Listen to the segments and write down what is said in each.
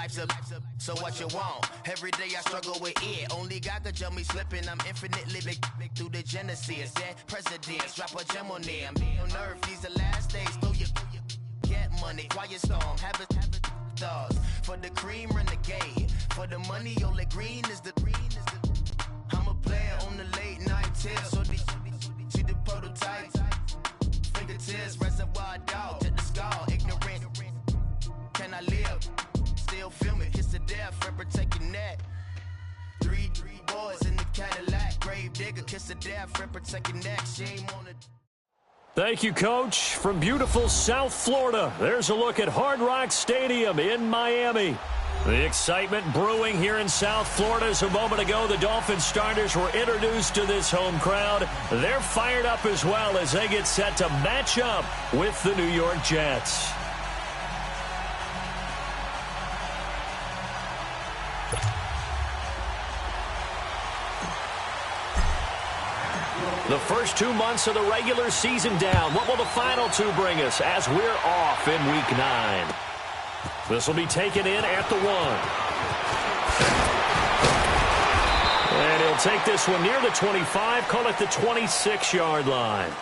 life's a so what you want? Every day I struggle with it. Only God could jump me slipping. I'm infinitely big through the Genesis. Dead presidents, drop a gem on there. I'm on earth, these the last days. Throw your get money, quiet storm, have it thoughts. For the cream, renegade. For the money, only green is the I'm a player on the late night tips. So they see the prototype. Fingertips, reservoir dog, to the skull, ignorant. Can I live? Still film it, kiss to death, friend protect your neck. Three boys in the Cadillac, grave digger, kiss to death, friend protect your neck. Shame on it. Thank you, Coach. From beautiful South Florida, there's a look at Hard Rock Stadium in Miami. The excitement brewing here in South Florida as a moment ago the Dolphins starters were introduced to this home crowd. They're fired up as well as they get set to match up with the New York Jets. The first 2 months of the regular season down. What will the final two bring us as we're off in Week 9? This will be taken in at the 1. And he'll take this one near the 25, call it the 26-yard line.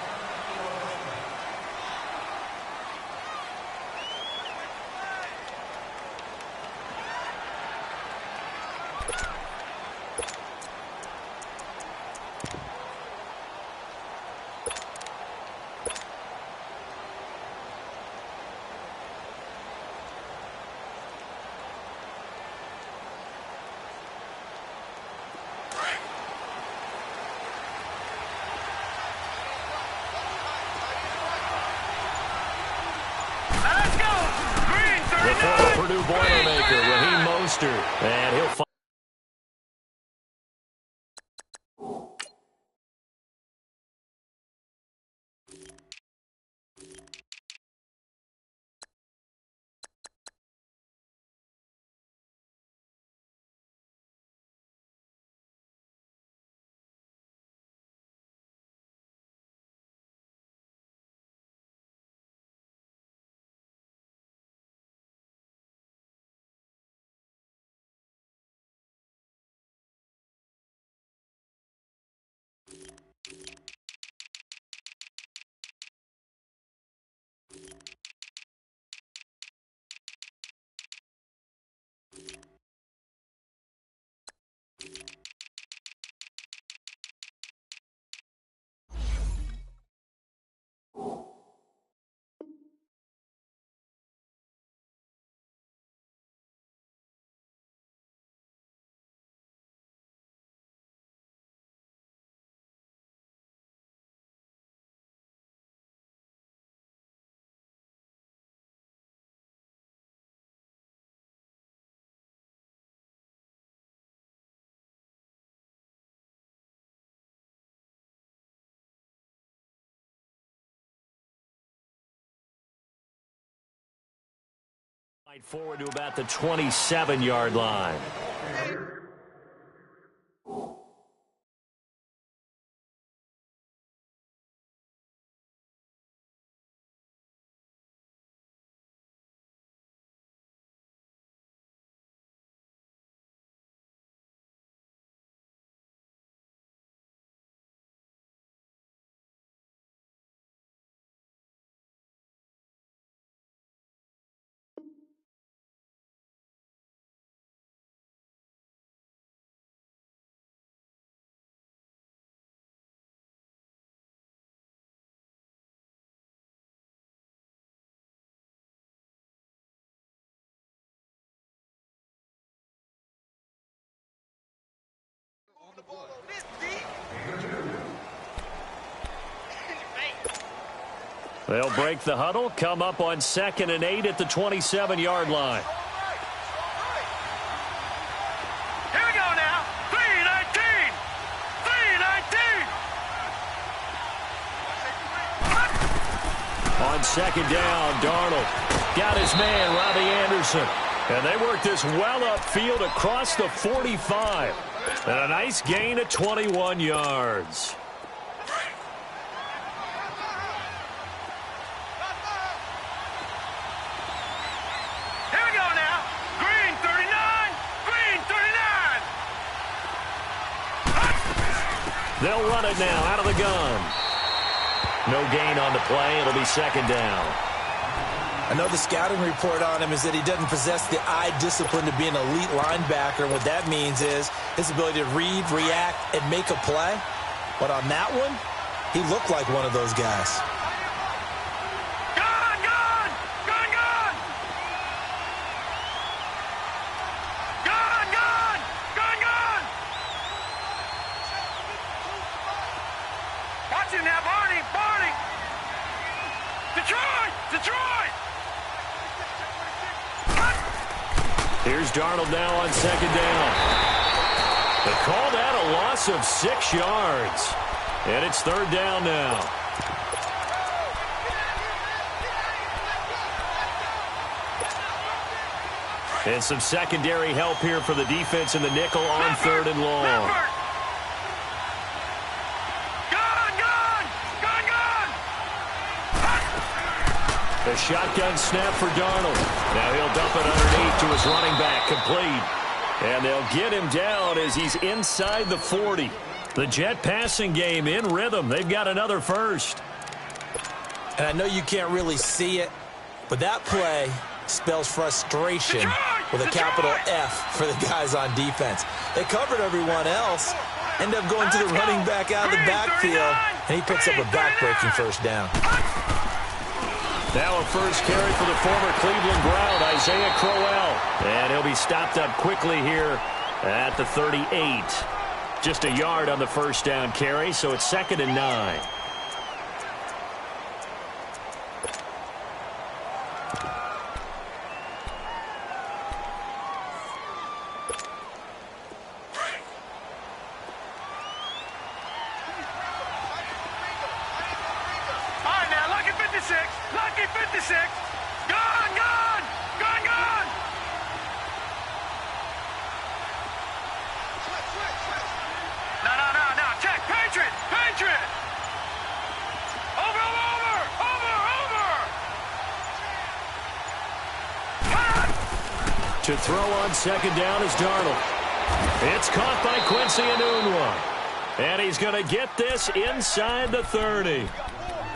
Purdue Boilermaker, Raheem Mostert, and he'll find forward to about the 27-yard line. They'll break the huddle, come up on 2nd and 8 at the 27-yard line. Here we go now. 3-19. 3-19. On 2nd down, Darnold got his man, Robbie Anderson. And they work this well upfield across the 45. And a nice gain of 21 yards. Here we go now. Green 30. They'll run it now out of the gun. No gain on the play. It'll be second down. I know the scouting report on him is that he doesn't possess the eye discipline to be an elite linebacker. And what that means is his ability to read, react, and make a play. But on that one, he looked like one of those guys. Here's Darnold now on second down. They call that a loss of 6 yards. And it's third down now. And some secondary help here for the defense in the nickel on third and long. A shotgun snap for Darnold. Now he'll dump it underneath to his running back, complete. And they'll get him down as he's inside the 40. The Jet passing game in rhythm. They've got another first. And I know you can't really see it, but that play spells frustration with a capital F for the guys on defense. They covered everyone else, end up going to the running back out of the backfield, and he picks up a back-breaking first down. Now a first carry for the former Cleveland Brown, Isaiah Crowell. And he'll be stopped up quickly here at the 38. Just a yard on the first down carry, so it's 2nd and 9. To throw on second down is Darnold. It's caught by Quincy Enunwa. And he's going to get this inside the 30.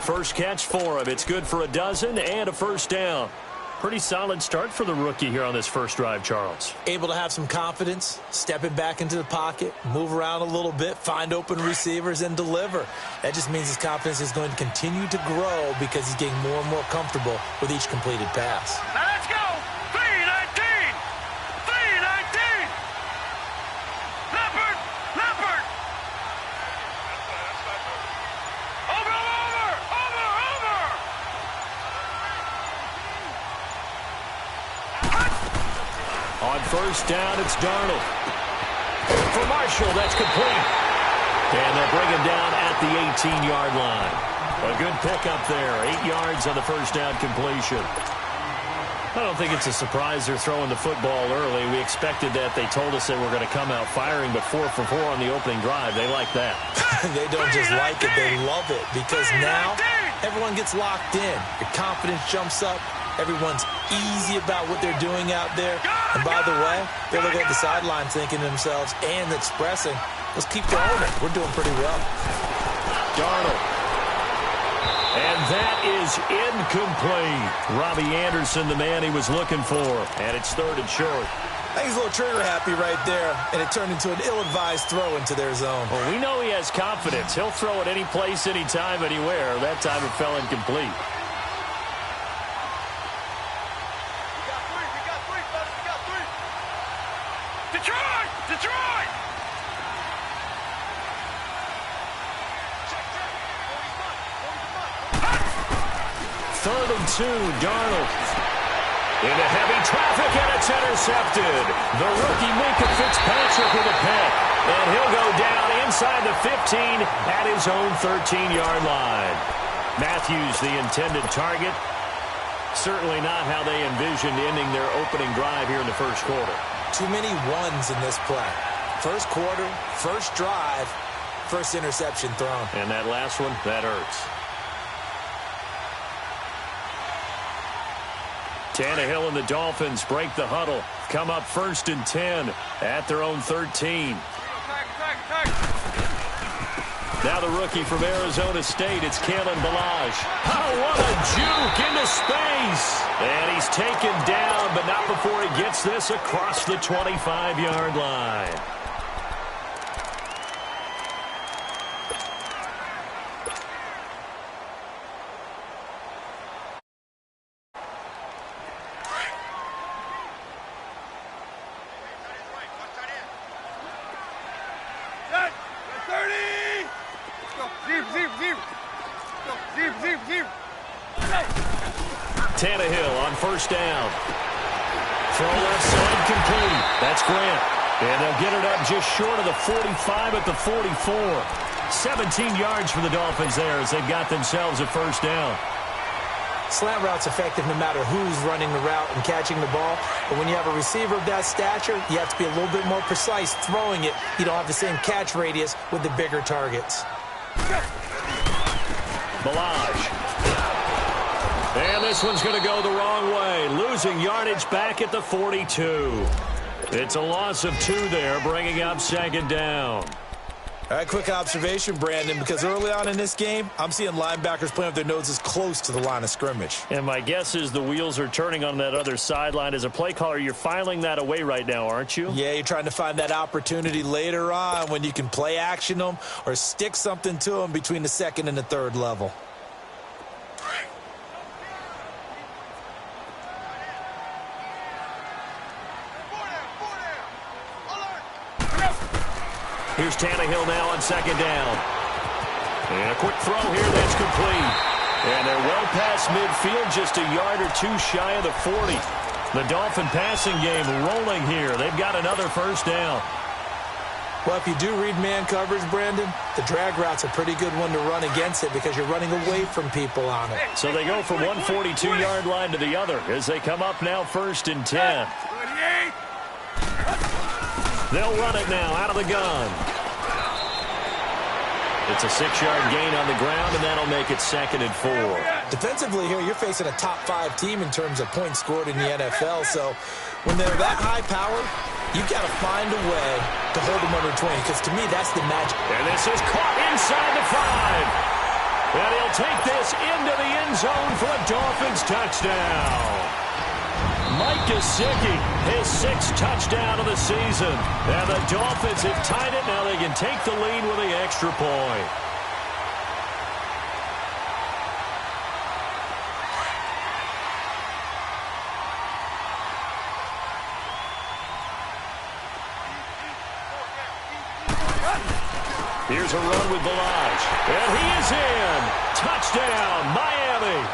First catch for him. It's good for a dozen and a first down. Pretty solid start for the rookie here on this first drive, Charles. Able to have some confidence, stepping back into the pocket, move around a little bit, find open receivers, and deliver. That just means his confidence is going to continue to grow because he's getting more and more comfortable with each completed pass. Now let's go! 319! 319! Leopard! Leopard! Over! On first down, it's Darnold. For Marshall, that's complete. And they'll bring him down at the 18-yard line. A good pickup there. 8 yards on the first down completion. I don't think it's a surprise they're throwing the football early. We expected that. They told us they were going to come out firing, but 4 for 4 on the opening drive. They like that. They don't just like it, they love it. Because now everyone gets locked in. Your confidence jumps up. Everyone's easy about what they're doing out there. And by the way, they're looking at the sideline thinking to themselves and expressing, let's keep throwing it. We're doing pretty well. Darnold. And that is incomplete. Robbie Anderson, the man he was looking for. And it's 3rd and short. I think he's a little trigger happy right there. And it turned into an ill-advised throw into their zone. Well, we know he has confidence. He'll throw it any place, anytime, anywhere. That time it fell incomplete. Detroit! Detroit! Third and 2, Darnold. Into heavy traffic, and it's intercepted. The rookie Minkah Fitzpatrick with a pick. And he'll go down inside the 15 at his own 13-yard line. Matthews, the intended target. Certainly not how they envisioned ending their opening drive here in the first quarter. Too many ones in this play. First quarter, first drive, first interception thrown. And that last one, that hurts. Tannehill and the Dolphins break the huddle. Come up 1st and 10 at their own 13. Now the rookie from Arizona State, it's Kalen Ballage. Oh, what a juke into space. And he's taken down, but not before he gets this across the 25-yard line. Tannehill on first down. Throw left side complete. That's Grant. And they'll get it up just short of the 45 at the 44. 17 yards for the Dolphins there as they've got themselves a first down. Slant route's effective no matter who's running the route and catching the ball. But when you have a receiver of that stature, you have to be a little bit more precise throwing it. You don't have the same catch radius with the bigger targets. Ballage. And this one's going to go the wrong way. Losing yardage back at the 42. It's a loss of 2 there, bringing up second down. All right, quick observation, Brandon, because early on in this game, I'm seeing linebackers playing with their noses close to the line of scrimmage. And my guess is the wheels are turning on that other sideline. As a play caller, you're filing that away right now, aren't you? Yeah, you're trying to find that opportunity later on when you can play action them or stick something to them between the second and the third level. Here's Tannehill now on second down. And a quick throw here that's complete. And they're well past midfield, just a yard or 2 shy of the 40. The Dolphin passing game rolling here. They've got another first down. Well, if you do read man coverage, Brandon, the drag route's a pretty good one to run against it because you're running away from people on it. So they go from one 42-yard line to the other as they come up now first and 10. They'll run it now out of the gun. It's a 6-yard gain on the ground, and that'll make it second and 4. Defensively here, you're facing a top 5 team in terms of points scored in the NFL. So when they're that high powered, you've got to find a way to hold them under 20, because to me, that's the magic. And this is caught inside the 5. And he'll take this into the end zone for a Dolphins touchdown. Mike Gesicki, his 6th touchdown of the season. And the Dolphins have tied it. Now they can take the lead with the extra point. Here's a run with Ballage. And he is in. Touchdown, Miami.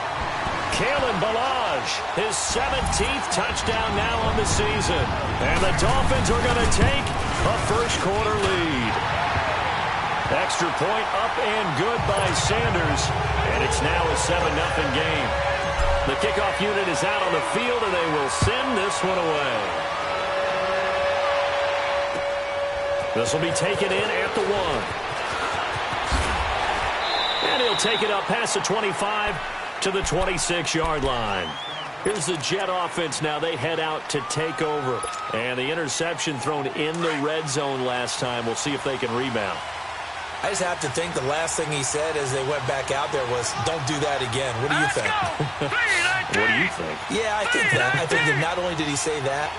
Kalen Ballage, his 17th touchdown now on the season. And the Dolphins are going to take a first-quarter lead. Extra point up and good by Sanders. And it's now a 7-0 game. The kickoff unit is out on the field, and they will send this one away. This will be taken in at the 1. And he'll take it up past the 25 to the 26-yard line. Here's the Jet offense now. They head out to take over. And the interception thrown in the red zone last time. We'll see if they can rebound. I just have to think the last thing he said as they went back out there was, don't do that again. What do you think? What do you think? Yeah, I think that. I think that not only did he say that,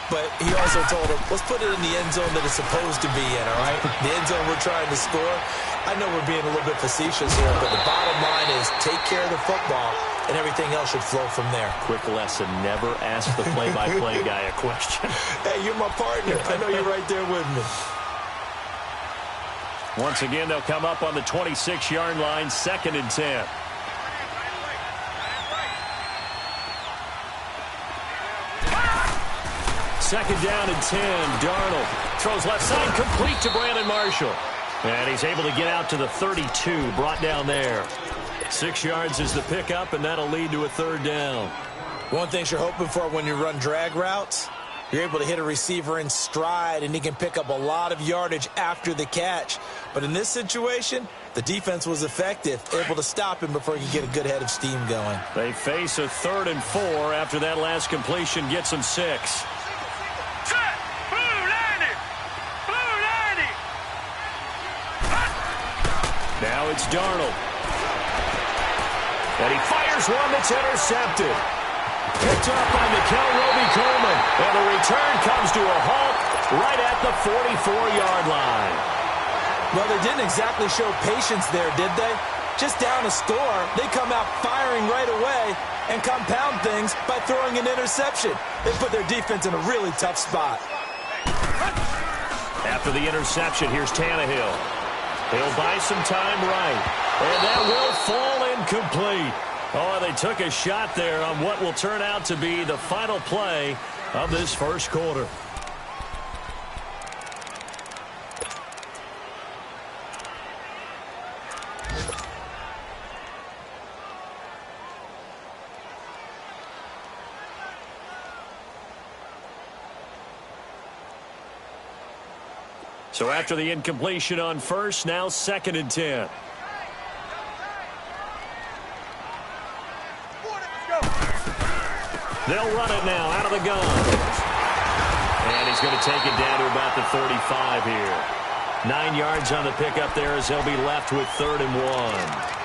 but he also told him, let's put it in the end zone that it's supposed to be in, all right? The end zone we're trying to score. I know we're being a little bit facetious here, but the bottom line is take care of the football, and everything else should flow from there. Quick lesson, never ask the play-by-play guy a question. Hey, you're my partner. I know you're right there with me. Once again, they'll come up on the 26-yard line, 2nd and 10. Second down and 10. Darnold throws left side complete to Brandon Marshall. And he's able to get out to the 32, brought down there. 6 yards is the pickup, and that'll lead to a 3rd down. One thing you're hoping for when you run drag routes, you're able to hit a receiver in stride, and he can pick up a lot of yardage after the catch. But in this situation, the defense was effective, able to stop him before he could get a good head of steam going. They face a 3rd and 4 after that last completion gets them 6. it's Darnold. And he fires one that's intercepted. Picked up by Mikel Roby-Coleman. And the return comes to a halt right at the 44-yard line. Well, they didn't exactly show patience there, did they? Just down a score, they come out firing right away and compound things by throwing an interception. They put their defense in a really tough spot. After the interception, here's Tannehill. He'll buy some time right. And that will fall incomplete. Oh, they took a shot there on what will turn out to be the final play of this first quarter. So after the incompletion on first, now 2nd and 10. They'll run it now out of the gun. And he's going to take it down to about the 35 here. 9 yards on the pickup there as they'll be left with 3rd and 1.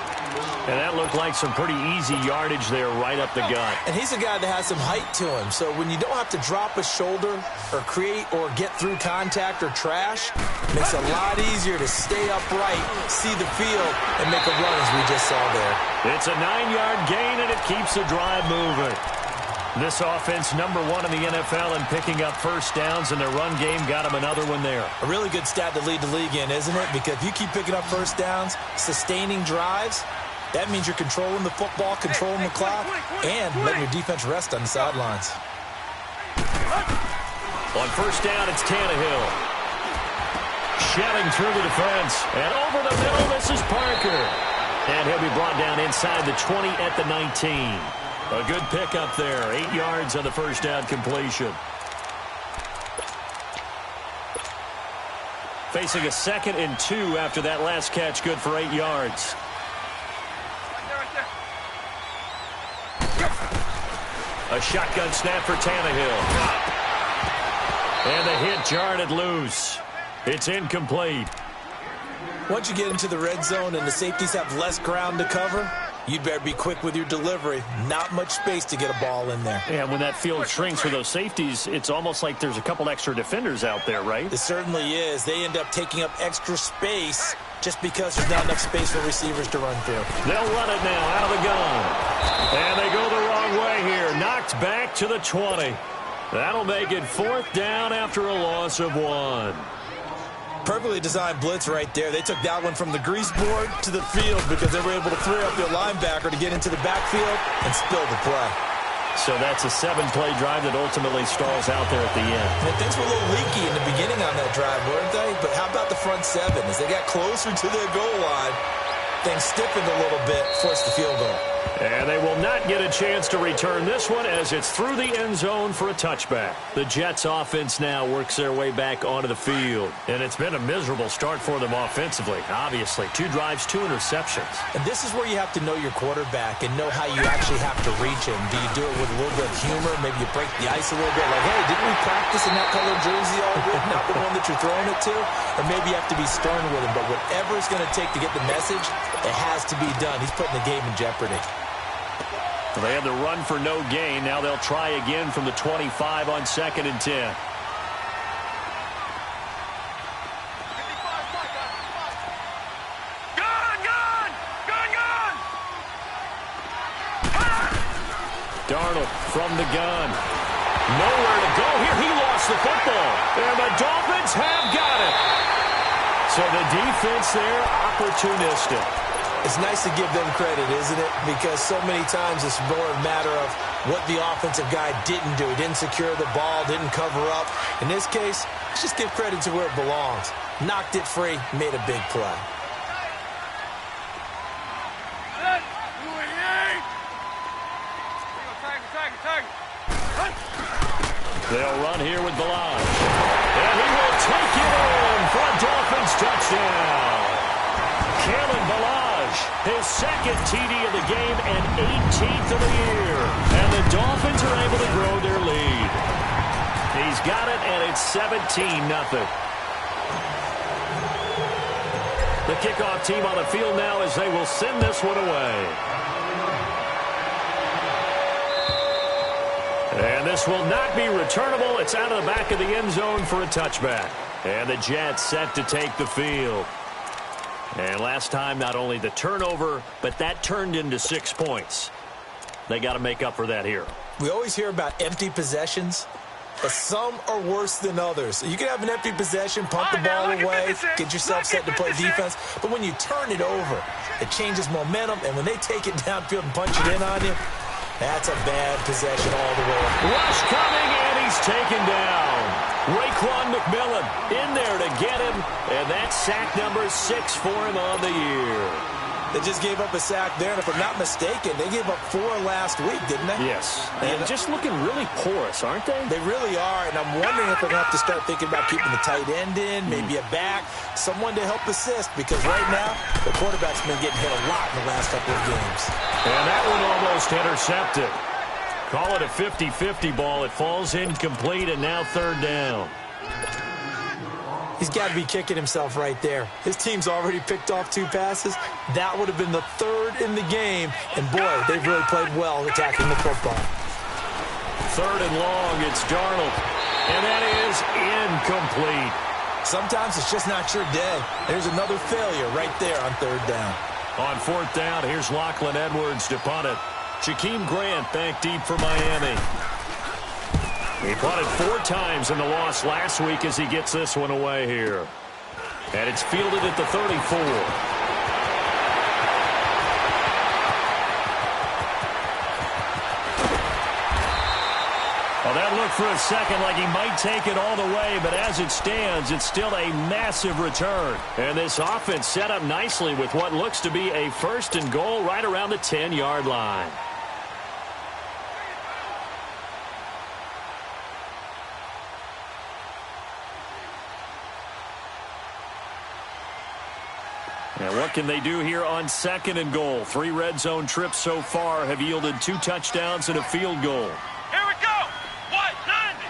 And that looked like some pretty easy yardage there right up the gut. And he's a guy that has some height to him. So when you don't have to drop a shoulder or create or get through contact or trash, it makes it a lot easier to stay upright, see the field, and make a run as we just saw there. It's a 9-yard gain, and it keeps the drive moving. This offense, number 1 in the NFL in picking up first downs, and their run game got them another one there. A really good stat to lead the league in, isn't it? Because if you keep picking up first downs, sustaining drives, that means you're controlling the football, controlling the clock, and letting your defense rest on the sidelines. On first down, it's Tannehill. Shelling through the defense. And over the middle, this is Parker. And he'll be brought down inside the 20 at the 19. A good pickup there. 8 yards on the first down completion. Facing a 2nd and 2 after that last catch, good for 8 yards. A shotgun snap for Tannehill. And the hit jarred it loose. It's incomplete. Once you get into the red zone and the safeties have less ground to cover, you'd better be quick with your delivery. Not much space to get a ball in there. And when that field shrinks for those safeties, it's almost like there's a couple extra defenders out there, right? It certainly is. They end up taking up extra space just because there's not enough space for receivers to run through. They'll run it now out of the gun. And they go the wrong way here. Knocked back to the 20. That'll make it 4th down after a loss of 1. Perfectly designed blitz right there. They took that one from the grease board to the field because they were able to free up their linebacker to get into the backfield and spill the play. So that's a 7-play drive that ultimately stalls out there at the end. And things were a little leaky in the beginning on that drive, weren't they? But how about the front 7? As they got closer to their goal line, things stiffened a little bit, forced the field goal. And they will not get a chance to return this one as it's through the end zone for a touchback. The Jets offense now works their way back onto the field. And it's been a miserable start for them offensively, obviously. 2 drives, 2 interceptions. And this is where you have to know your quarterback and know how you actually have to reach him. Do you do it with a little bit of humor? Maybe you break the ice a little bit. Like, hey, didn't we practice in that color jersey all week? Not the one that you're throwing it to? Or maybe you have to be stern with him. But whatever it's going to take to get the message, it has to be done. He's putting the game in jeopardy. They had the run for no gain. Now they'll try again from the 25 on 2nd and 10. Darnold from the gun. Nowhere to go here. He lost the football. And the Dolphins have got it. So the defense there, opportunistic. It's nice to give them credit, isn't it? Because so many times it's more a matter of what the offensive guy didn't do. He didn't secure the ball, didn't cover up. In this case, let's just give credit to where it belongs. Knocked it free, made a big play. They'll run here with Balaj. And he will take it in for a Dolphins touchdown. Kalen Balaj, his 2nd TD of the game and 18th of the year. And the Dolphins are able to grow their lead. He's got it, and it's 17-0. The kickoff team on the field now as they will send this one away. And this will not be returnable. It's out of the back of the end zone for a touchback. And the Jets set to take the field. And last time, not only the turnover, but that turned into 6 points. They got to make up for that here. We always hear about empty possessions, but some are worse than others. You can have an empty possession, pump the ball away, get yourself set to play defense, but when you turn it over, it changes momentum, and when they take it downfield and punch it in on you, that's a bad possession all the way. Rush coming, and he's taken down. Raekwon McMillan in there to get him, and that's sack number 6 for him on the year. They just gave up a sack there, and if I'm not mistaken, they gave up 4 last week, didn't they? Yes. And just looking really porous, aren't they? They really are, and I'm wondering if they're going to have to start thinking about keeping the tight end in, maybe a back, someone to help assist, because right now, the quarterback's been getting hit a lot in the last couple of games. And that one almost intercepted. Call it a 50-50 ball. It falls incomplete, and now 3rd down. He's got to be kicking himself right there. His team's already picked off 2 passes. That would have been the 3rd in the game. And, boy, they've really played well attacking the football. 3rd and long, it's Darnold. And that is incomplete. Sometimes it's just not your day. There's another failure right there on 3rd down. On 4th down, here's Lachlan Edwards to punt it. Jakeem Grant back deep for Miami. He punted 4 times in the loss last week as he gets this one away here. And it's fielded at the 34. Well, that looked for a second like he might take it all the way, but as it stands, it's still a massive return. And this offense set up nicely with what looks to be a 1st and goal right around the 10-yard line. And what can they do here on 2nd and goal? 3 red zone trips so far have yielded 2 touchdowns and a field goal. Here we go. 190.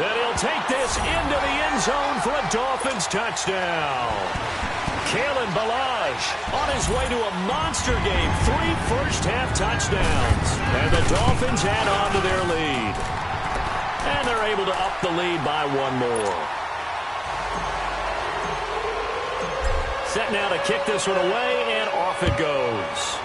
And he'll take this into the end zone for a Dolphins touchdown. Kalen Ballage on his way to a monster game. 3 first-half touchdowns. And the Dolphins add on to their lead. And they're able to up the lead by 1 more. Set now to kick this one away, and off it goes.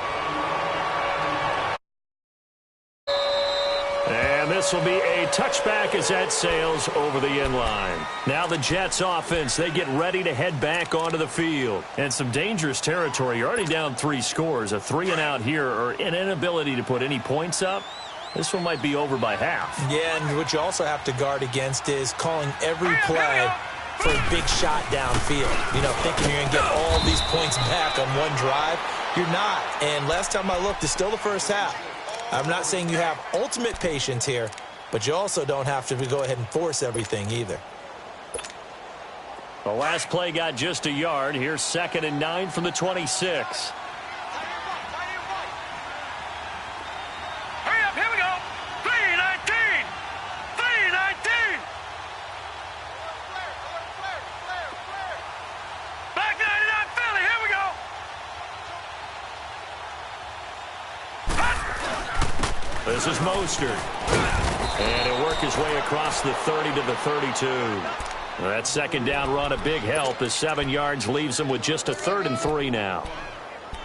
And this will be a touchback as that sails over the end line. Now the Jets offense, they get ready to head back onto the field. And some dangerous territory. You're already down 3 scores. A 3-and-out here, or an inability to put any points up. This one might be over by half. Yeah, and what you also have to guard against is calling every play for a big shot downfield. You know, thinking you're going to get all these points back on one drive. You're not. And last time I looked, it's still the first half. I'm not saying you have ultimate patience here, but you also don't have to go ahead and force everything either. The last play got just a yard. Here's 2nd and 9 from the 26. Hurry up, here we go. 319. 319. Back 99 Philly, here we go. This is Mostert. And he'll work his way across the 30 to the 32. That 2nd down run, a big help as 7 yards leaves him with just a 3rd and 3 now.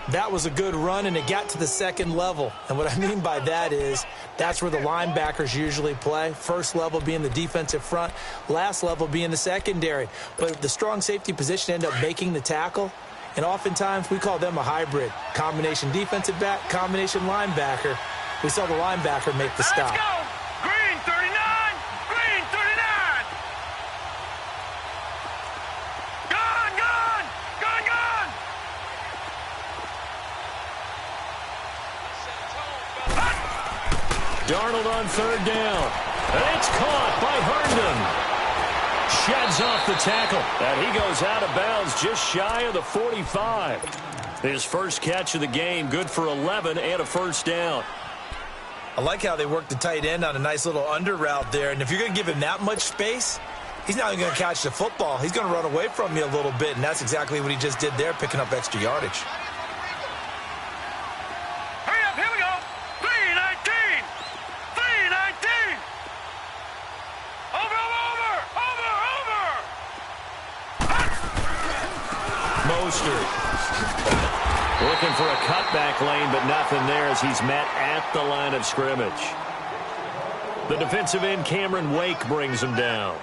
That was a good run, and it got to the 2nd level. And what I mean by that is that's where the linebackers usually play. First level being the defensive front, last level being the secondary. But the strong safety position ended up making the tackle. And oftentimes we call them a hybrid. Combination defensive back, combination linebacker. We saw the linebacker make the stop. Let's go. Green 39. Green 39. Gone, gone. Gone, gone. Darnold on 3rd down. And it's caught by Herndon. Sheds off the tackle. And he goes out of bounds just shy of the 45. His first catch of the game, good for 11 and a 1st down. I like how they worked the tight end on a nice little under route there. And if you're going to give him that much space, he's not even going to catch the football. He's going to run away from me a little bit, and that's exactly what he just did there, picking up extra yardage. Hurry up, here we go. 3:19. 3:19. Over. Mostert looking for a cutback lane, but nothing there as he's met at the line of scrimmage. The defensive end, Cameron Wake, brings him down.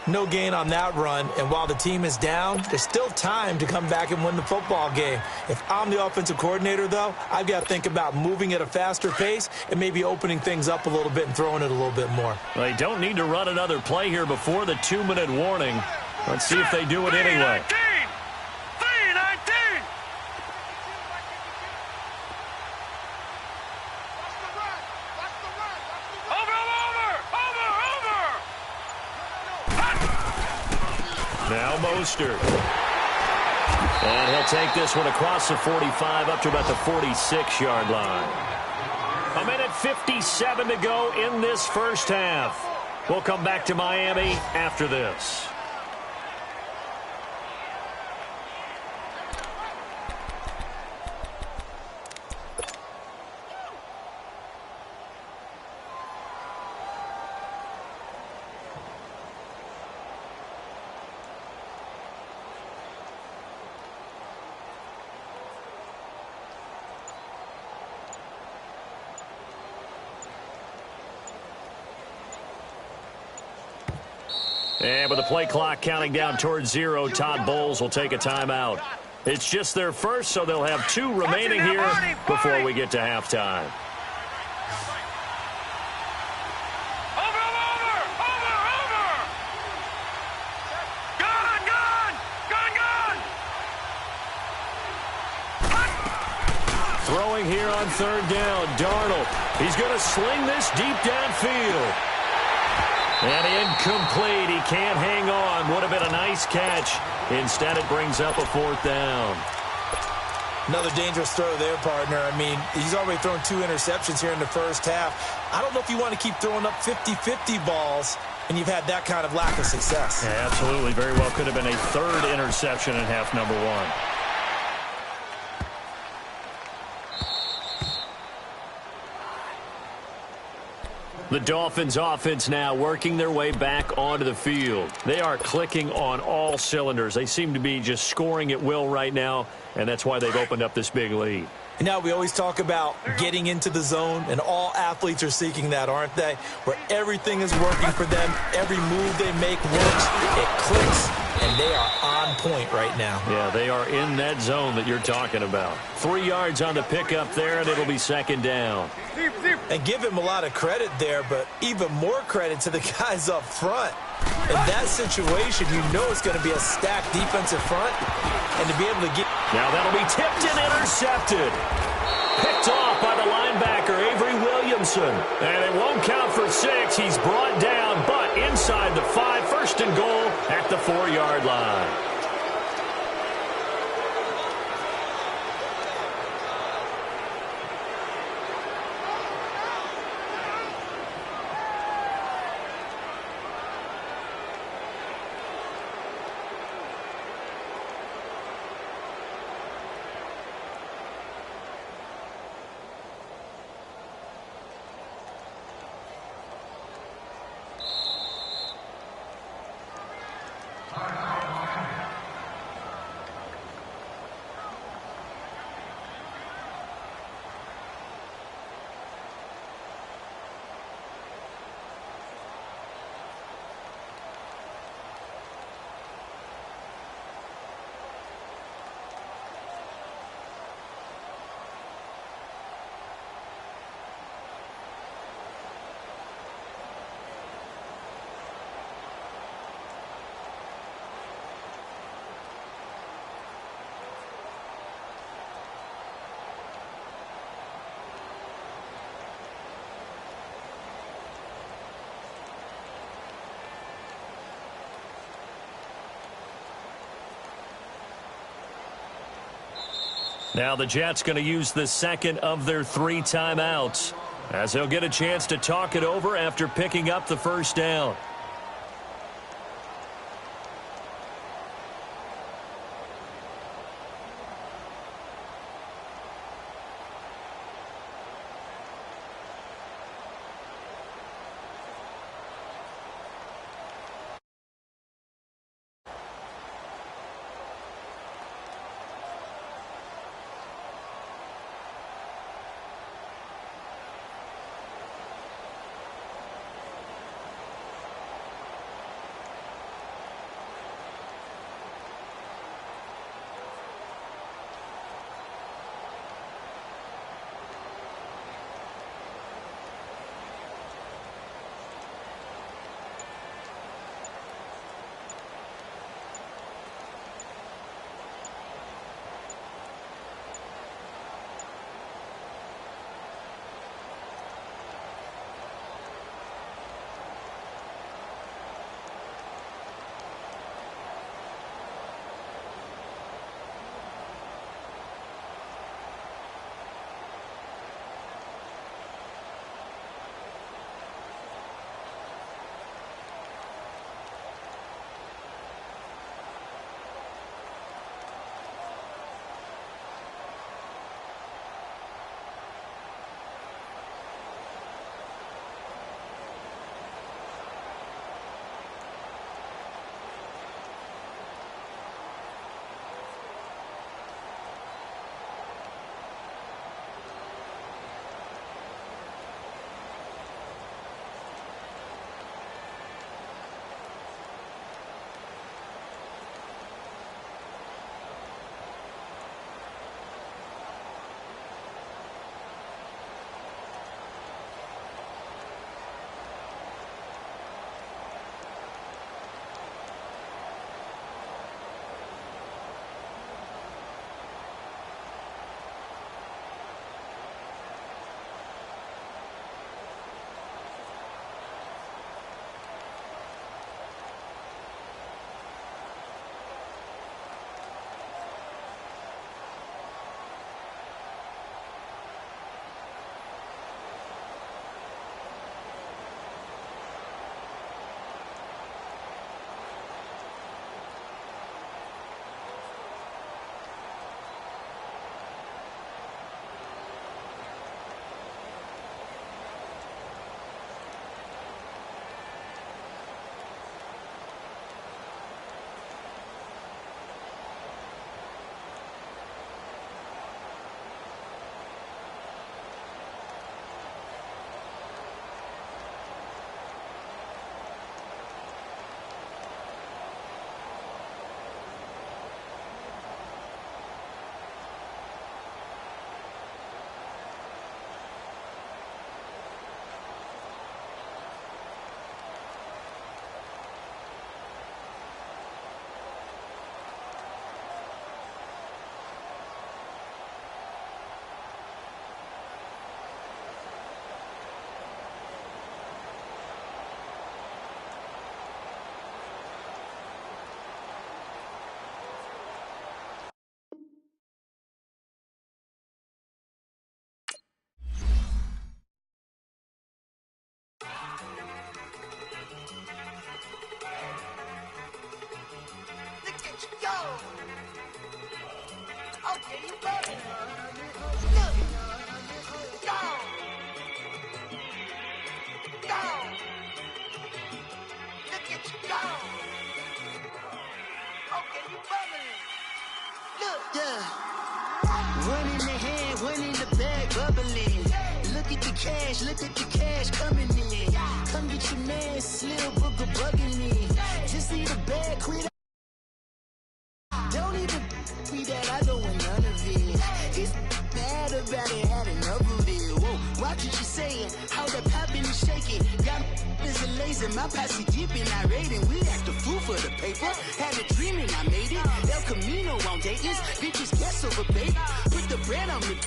No gain on that run, and while the team is down, there's still time to come back and win the football game. If I'm the offensive coordinator, though, I've got to think about moving at a faster pace and maybe opening things up a little bit and throwing it a little bit more. They don't need to run another play here before the 2-minute warning. Let's see if they do it anyway. 3:19. Now Mostert. And he'll take this one across the 45 up to about the 46-yard line. 1:57 to go in this first half. We'll come back to Miami after this. And with the play clock counting down towards 0, Todd Bowles will take a timeout. It's just their first, so they'll have 2 remaining here before we get to halftime. Over. Gone. Throwing here on 3rd down, Darnold. He's going to sling this deep downfield. And incomplete. He can't hang on. Would have been a nice catch. Instead, it brings up a 4th down. Another dangerous throw there, partner. I mean, he's already thrown 2 interceptions here in the first half. I don't know if you want to keep throwing up 50-50 balls when you've had that kind of lack of success. Yeah, absolutely. Very well could have been a 3rd interception in half number 1. The Dolphins offense now working their way back onto the field. They are clicking on all cylinders. They seem to be just scoring at will right now, and that's why they've opened up this big lead. And now we always talk about getting into the zone, and all athletes are seeking that, aren't they? Where everything is working for them, every move they make works, it clicks, and they are on point right now. Yeah, they are in that zone that you're talking about. 3 yards on the pickup there, and it'll be 2nd down. And give him a lot of credit there, but even more credit to the guys up front. In that situation, you know it's going to be a stacked defensive front, and to be able to get... Now that'll be tipped and intercepted. Picked off by the linebacker, Avery Williamson. And it won't count for 6. He's brought down, but inside the 5, 1st and goal at the 4-yard line. Now the Jets going to use the 2nd of their 3 timeouts, as they'll get a chance to talk it over after picking up the 1st down. Okay, you better. Look. Go. Go. Look at you go. Okay, you bubbling. Look. Yeah. One in the hand, one in the bag, bubbling. Look at the cash coming in. Come get your man, Slim Booger bugging in. Just see the bag, quit. Don't even be that, I don't want none of it. It's bad about it, had enough of it. Whoa, watch what you saying, how the poppin' and shaking. Got is a laser, my posse deep and I raiding. We act the fool for the paper, had a dream and I made it. El Camino on Dayton's, bitches guess over bait. Put the bread on me,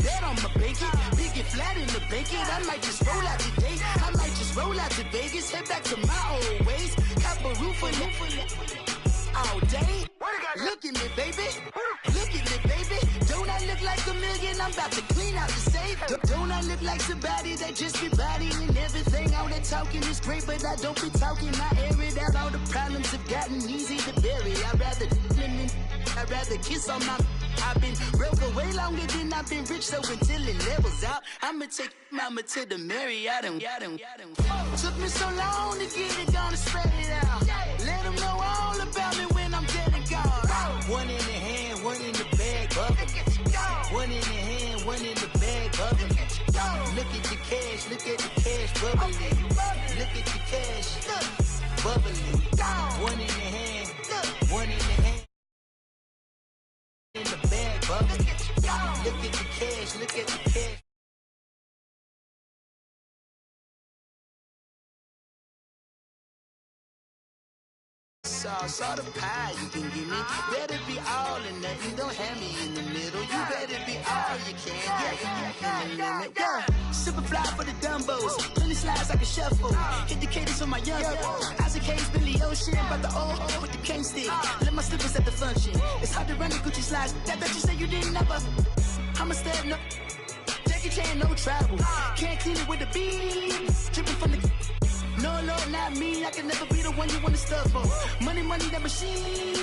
that on my bacon. Big it flat in the bacon, I might just roll out today. I might just roll out to Vegas, head back to my old ways. Cop a roof for all day. Look at me, baby. Look at me, baby. Don't I look like a million? I'm about to clean out the safe. Don't I look like somebody that just be bodying everything? All that talking is great, but I don't be talking. I air it out. All the problems have gotten easy to bury. I'd rather kiss on my. I've been broke way longer than I've been rich, so until it levels out, I'ma take mama to the Marriott and took me so long to get it gone and spread it out. Let them know all about me when I'm dead and gone. One in the hand, one in the bag, bubbling. One in the hand, one in the bag, bubbling. Look at the cash, bubbling. Look at the cash, bubbling. One in the hand, one in the hand. In the bag, bubbling. Look at the cash, look at the cash. Sauce, all the pie you can give me. Better be all or nothing, don't have me in the middle. You better be all you can. Yeah. Super fly for the Dumbos. Plenty slides like a shuffle. Hit the cadence for my young. Isaac Hayes, Billy Ocean. About the old hoe with the cane stick. Let my slippers at the function. It's hard to run the Gucci slides. That bet you say you didn't never. I'm a step, no. Jackie Chan, no travel. Can't clean it with the beat. Dripping from the. No, Lord, not me. I can never be the one you want to stuff for. Money, that machine.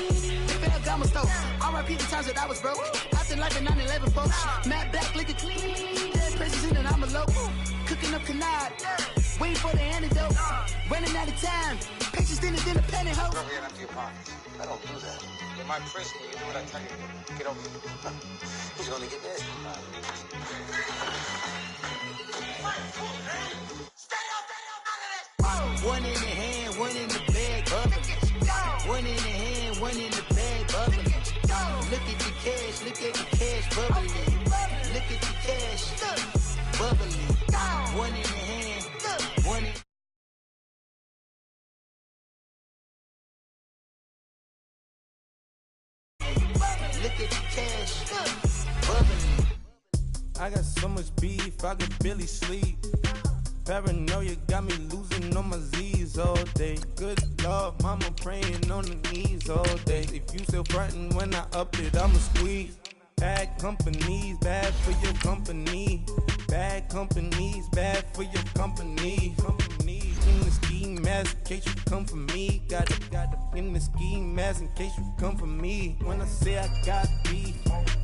They failed, got my stove. R.I.P. the times that I was broke. After life in 9/11, folks. Matt Black, liquor clean. Dead president, and I'm a local. Cooking up canard. Waiting for the antidote. Running out of time. Patience thinner than a penny hoe. Don't get empty your pockets. I don't do that. In my prison, you do what I tell you. Get over it. He's gonna get this. One in the hand, one in the bag, bubbling. One in the hand, one in the bag, bubbling. Look at the cash, bubbling. Look at the cash, bubbling. One in the hand, one in. Look at the cash, bubbling. I got so much beef, I could barely sleep. Paranoia got me losing on my Z's all day. Good Lord, mama praying on the knees all day. If you still frontin' when I up it, I'ma squeeze. Bad companies, bad for your company. Bad companies, bad for your company. Companies in the ski mask in case you come for me. Got it in the ski mask in case you come for me. When I say I got beef,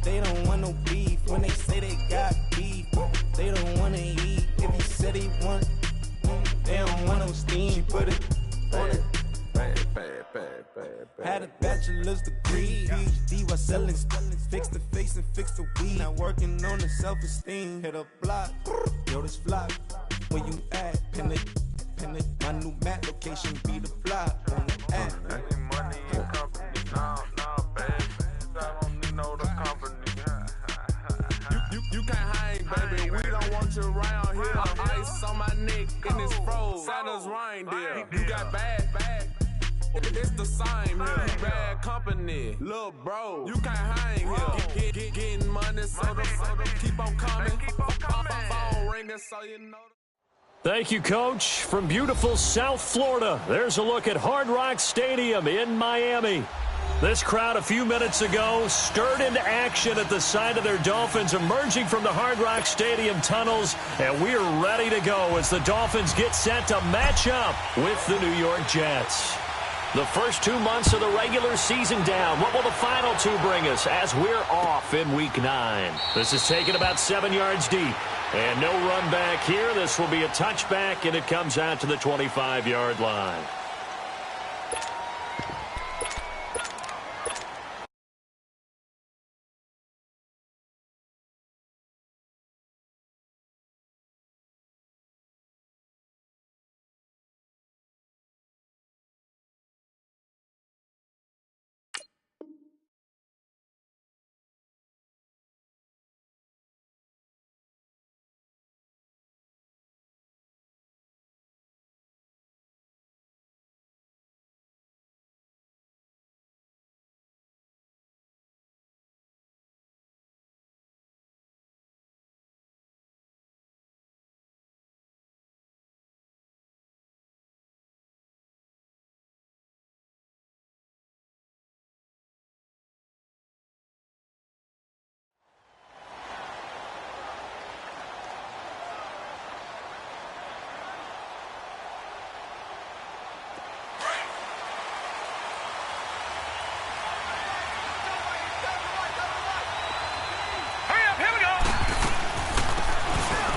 they don't want no beef. When they say they got beef, they don't wanna eat. If you said they want, they don't want no steam. She put it on it. Had a bachelor's degree, PhD while selling. Fix the face and fix the weed. Now working on the self-esteem. Hit a block, yo this flock. Where you at? Pin it. My new map location be the block on the app. Money and company, no, baby. I don't need no the company. You can't hang, baby. We don't want you around here. Ice on my neck in this fro. Santa's reindeer. You got bad. It's the same here. Bad company, little bro. You can't hang here. Getting money, so keep on coming. Phone ringing, so you know. Thank you, Coach. From beautiful South Florida, there's a look at Hard Rock Stadium in Miami. This crowd a few minutes ago stirred into action at the side of their Dolphins emerging from the Hard Rock Stadium tunnels, and we're ready to go as the Dolphins get set to match up with the New York Jets. The first 2 months of the regular season down. What will the final 2 bring us as we're off in Week 9? This is taken about 7 yards deep. And no run back here. This will be a touchback, and it comes out to the 25-yard line.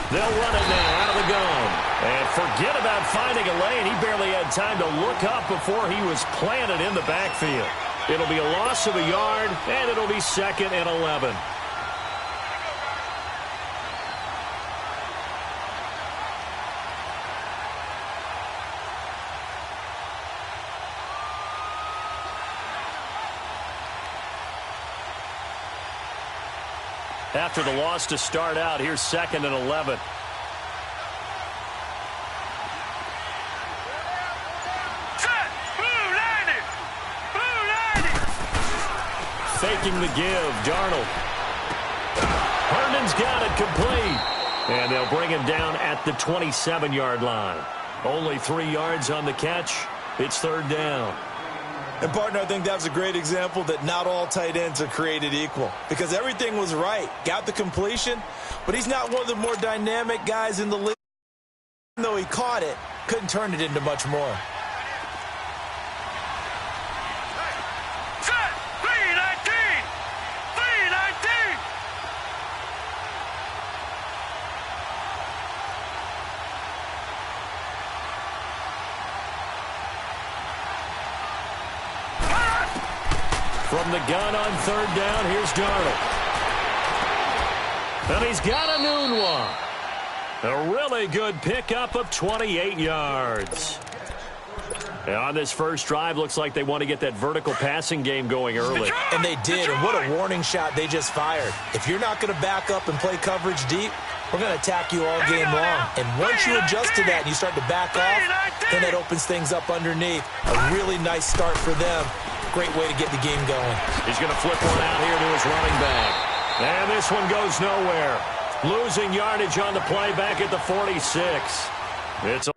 They'll run it now out of the gun. And forget about finding a lane. He barely had time to look up before he was planted in the backfield. It'll be a loss of a yard, and it'll be 2nd and 11. After the loss to start out, here's 2nd and 11. Faking the give, Darnold. Herndon's got it complete. And they'll bring him down at the 27-yard line. Only 3 yards on the catch. It's 3rd down. And, partner, I think that's a great example that not all tight ends are created equal. Because everything was right. Got the completion, but he's not one of the more dynamic guys in the league. Even though he caught it, couldn't turn it into much more. From the gun on 3rd down, here's Darnold. And he's got a noon one. A really good pickup of 28 yards. And on this first drive, looks like they want to get that vertical passing game going early. And they did, and what a warning shot they just fired. If you're not going to back up and play coverage deep, we're going to attack you all game long. And once you adjust to that and you start to back off, then that opens things up underneath. A really nice start for them. Great way to get the game going. He's going to flip one out here to his running back. And this one goes nowhere. Losing yardage on the play back at the 46. It's a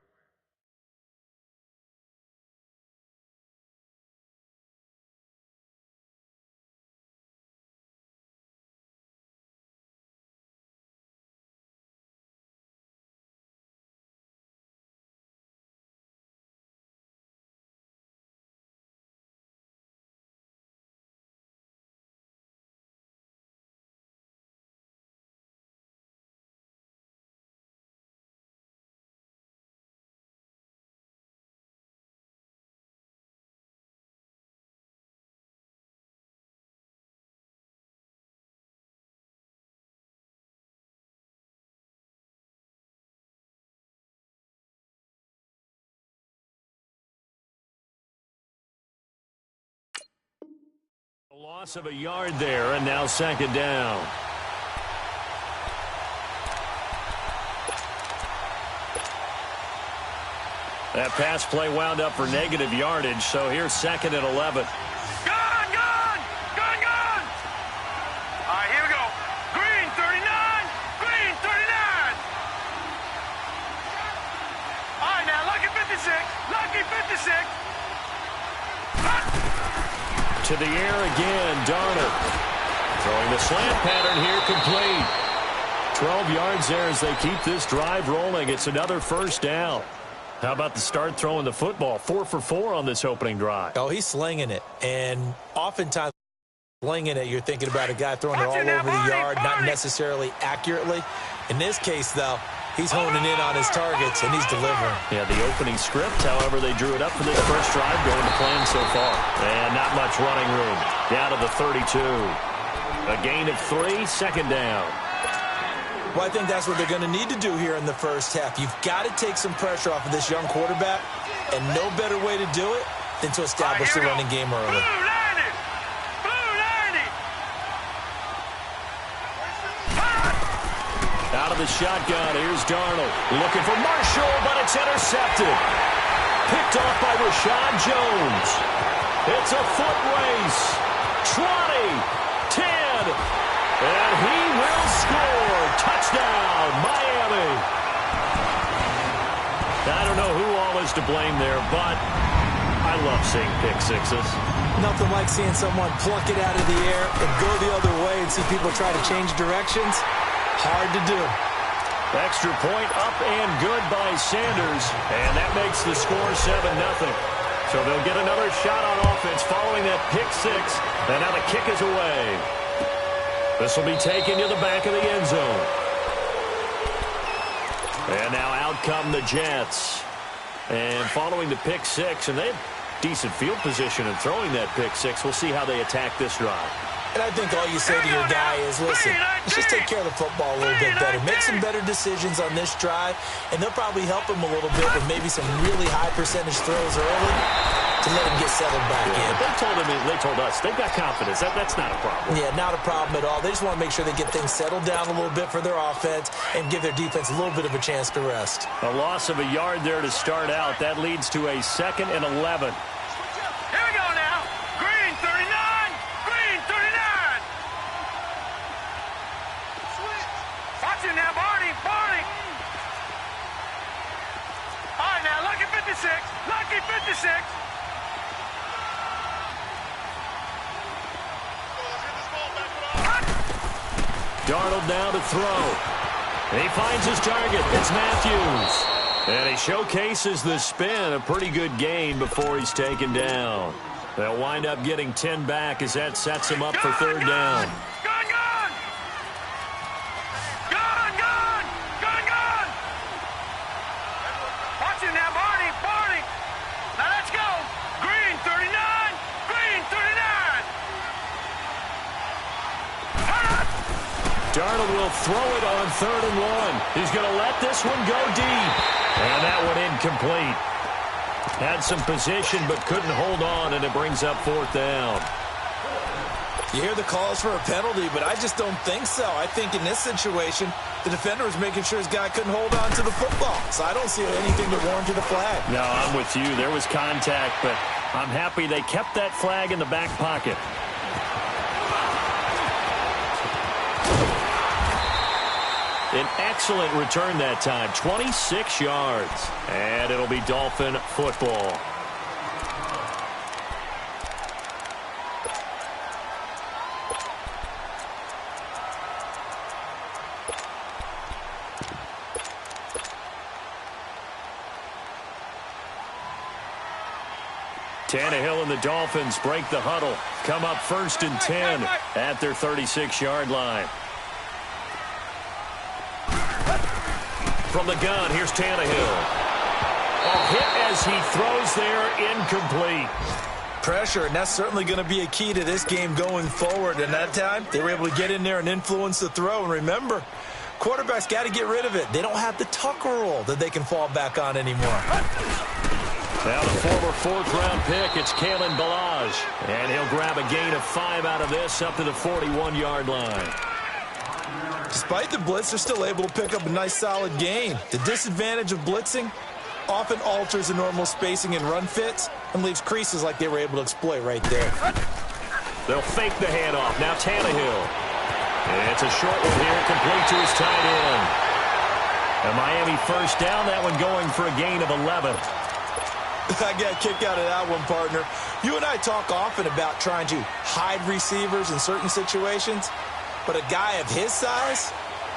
loss of a yard there, and now 2nd down. That pass play wound up for negative yardage, so here's 2nd and 11. Gone! All right, here we go. Green, 39. Green, 39. All right, now, lucky 56. Lucky 56. To the air again, Darnold. Throwing the slant pattern here, complete. 12 yards there as they keep this drive rolling. It's another 1st down. How about the start throwing the football? 4 for 4 on this opening drive. Oh, he's slinging it. And oftentimes slinging it, you're thinking about a guy throwing it all over the yard, not necessarily accurately. In this case, though, he's honing in on his targets, and he's delivering. Yeah, the opening script, however, they drew it up for this first drive, going to plan so far. And not much running room. Down to the 32. A gain of 3, second down. Well, I think that's what they're going to need to do here in the first half. You've got to take some pressure off of this young quarterback, and no better way to do it than to establish the running game early. Out of the shotgun, here's Darnold. Looking for Marshall, but it's intercepted. Picked off by Rashad Jones. It's a foot race. 20, 10, and he will score. Touchdown, Miami. I don't know who all is to blame there, but I love seeing pick sixes. Nothing like seeing someone pluck it out of the air and go the other way and see people try to change directions. Hard to do. Extra point up and good by Sanders, and that makes the score 7-0. So they'll get another shot on offense following that pick six, and now the kick is away. This will be taken to the back of the end zone. And now out come the Jets. And following the pick six, and they have decent field position in throwing that pick six. We'll see how they attack this drive. And I think all you say to your guy is, listen, let's just take care of the football a little bit better. Make some better decisions on this drive, and they'll probably help him a little bit with maybe some really high percentage throws early to let him get settled back in. They told us they've got confidence. That's not a problem. Yeah, not a problem at all. They just want to make sure they get things settled down a little bit for their offense and give their defense a little bit of a chance to rest. A loss of a yard there to start out. That leads to a 2nd and 11. Here we go now. Green 39. Green 39. Watch it now, Barney. Barney. All right, now, lucky 56. Lucky 56. Darnold now to throw. He finds his target. It's Matthews. And he showcases the spin. A pretty good gain before he's taken down. They'll wind up getting 10 back as that sets him up for third down. Gone, gone. Gone, gone. Gone, gone. Watch it now, Barney. Barney. Now let's go. Green 39. Green 39. Darnold will throw it on 3rd and 1. He's going to let this one go deep. And that one incomplete. Had some position but couldn't hold on, and it brings up 4th down. You hear the calls for a penalty, but I just don't think so. I think in this situation, the defender was making sure his guy couldn't hold on to the football. So I don't see anything that warranted a flag. No, I'm with you. There was contact, but I'm happy they kept that flag in the back pocket. An excellent return that time, 26 yards. And it'll be Dolphin football. Tannehill and the Dolphins break the huddle. Come up 1st and 10 at their 36-yard line. From the gun, here's Tannehill. A hit as he throws there, incomplete. Pressure, and that's certainly going to be a key to this game going forward. And that time, they were able to get in there and influence the throw. And remember, quarterbacks got to get rid of it. They don't have the Tucker rule that they can fall back on anymore. Now the former 4th-round pick, it's Kalen Ballage. And he'll grab a gain of 5 out of this up to the 41-yard line. Despite the blitz, they're still able to pick up a nice, solid gain. The disadvantage of blitzing often alters the normal spacing and run fits and leaves creases like they were able to exploit right there. They'll fake the handoff. Now Tannehill. It's a short one here, complete to his tight end. A Miami first down, that one going for a gain of 11. I got a kick out of that one, partner. You and I talk often about trying to hide receivers in certain situations. But a guy of his size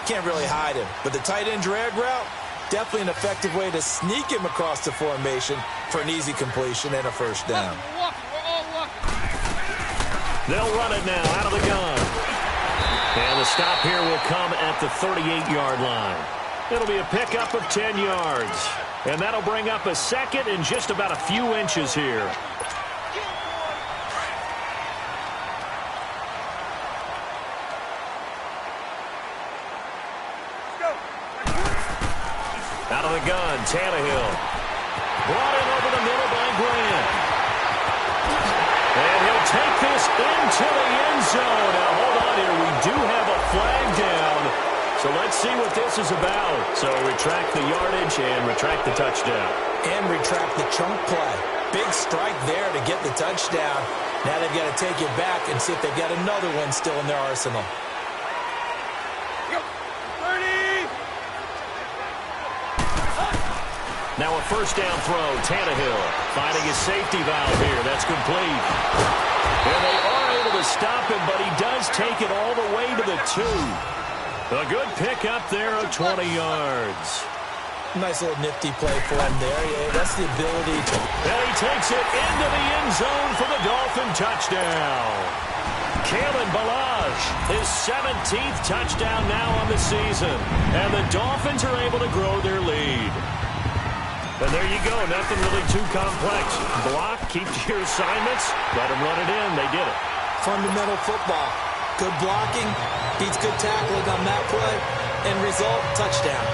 can't really hide him. But the tight end drag route, Definitely an effective way to sneak him across the formation for an easy completion and a first down. They'll run it now out of the gun. And the stop here will come at the 38-yard line. It'll be a pickup of 10 yards. And that'll bring up a second and just about a few inches here. Out of the gun, Tannehill. Brought in over the middle by Grant. And he'll take this into the end zone. Now, hold on here. We do have a flag down. So let's see what this is about. So retract the yardage and retract the touchdown. And retract the chunk play. Big strike there to get the touchdown. Now they've got to take it back and see if they've got another one still in their arsenal. Now a first down throw. Tannehill finding his safety valve here. That's complete. And they are able to stop him, but he does take it all the way to the 2. A good pickup there of 20 yards. Nice little nifty play for him there. Yeah, that's the ability to... And he takes it into the end zone for the Dolphin touchdown. Kalen Ballage, his 17th touchdown now on the season. And the Dolphins are able to grow their lead. And there you go. Nothing really too complex. Block, keep to your assignments, let them run it in. They did it. Fundamental football. Good blocking, beats good tackling on that play. End result, touchdown.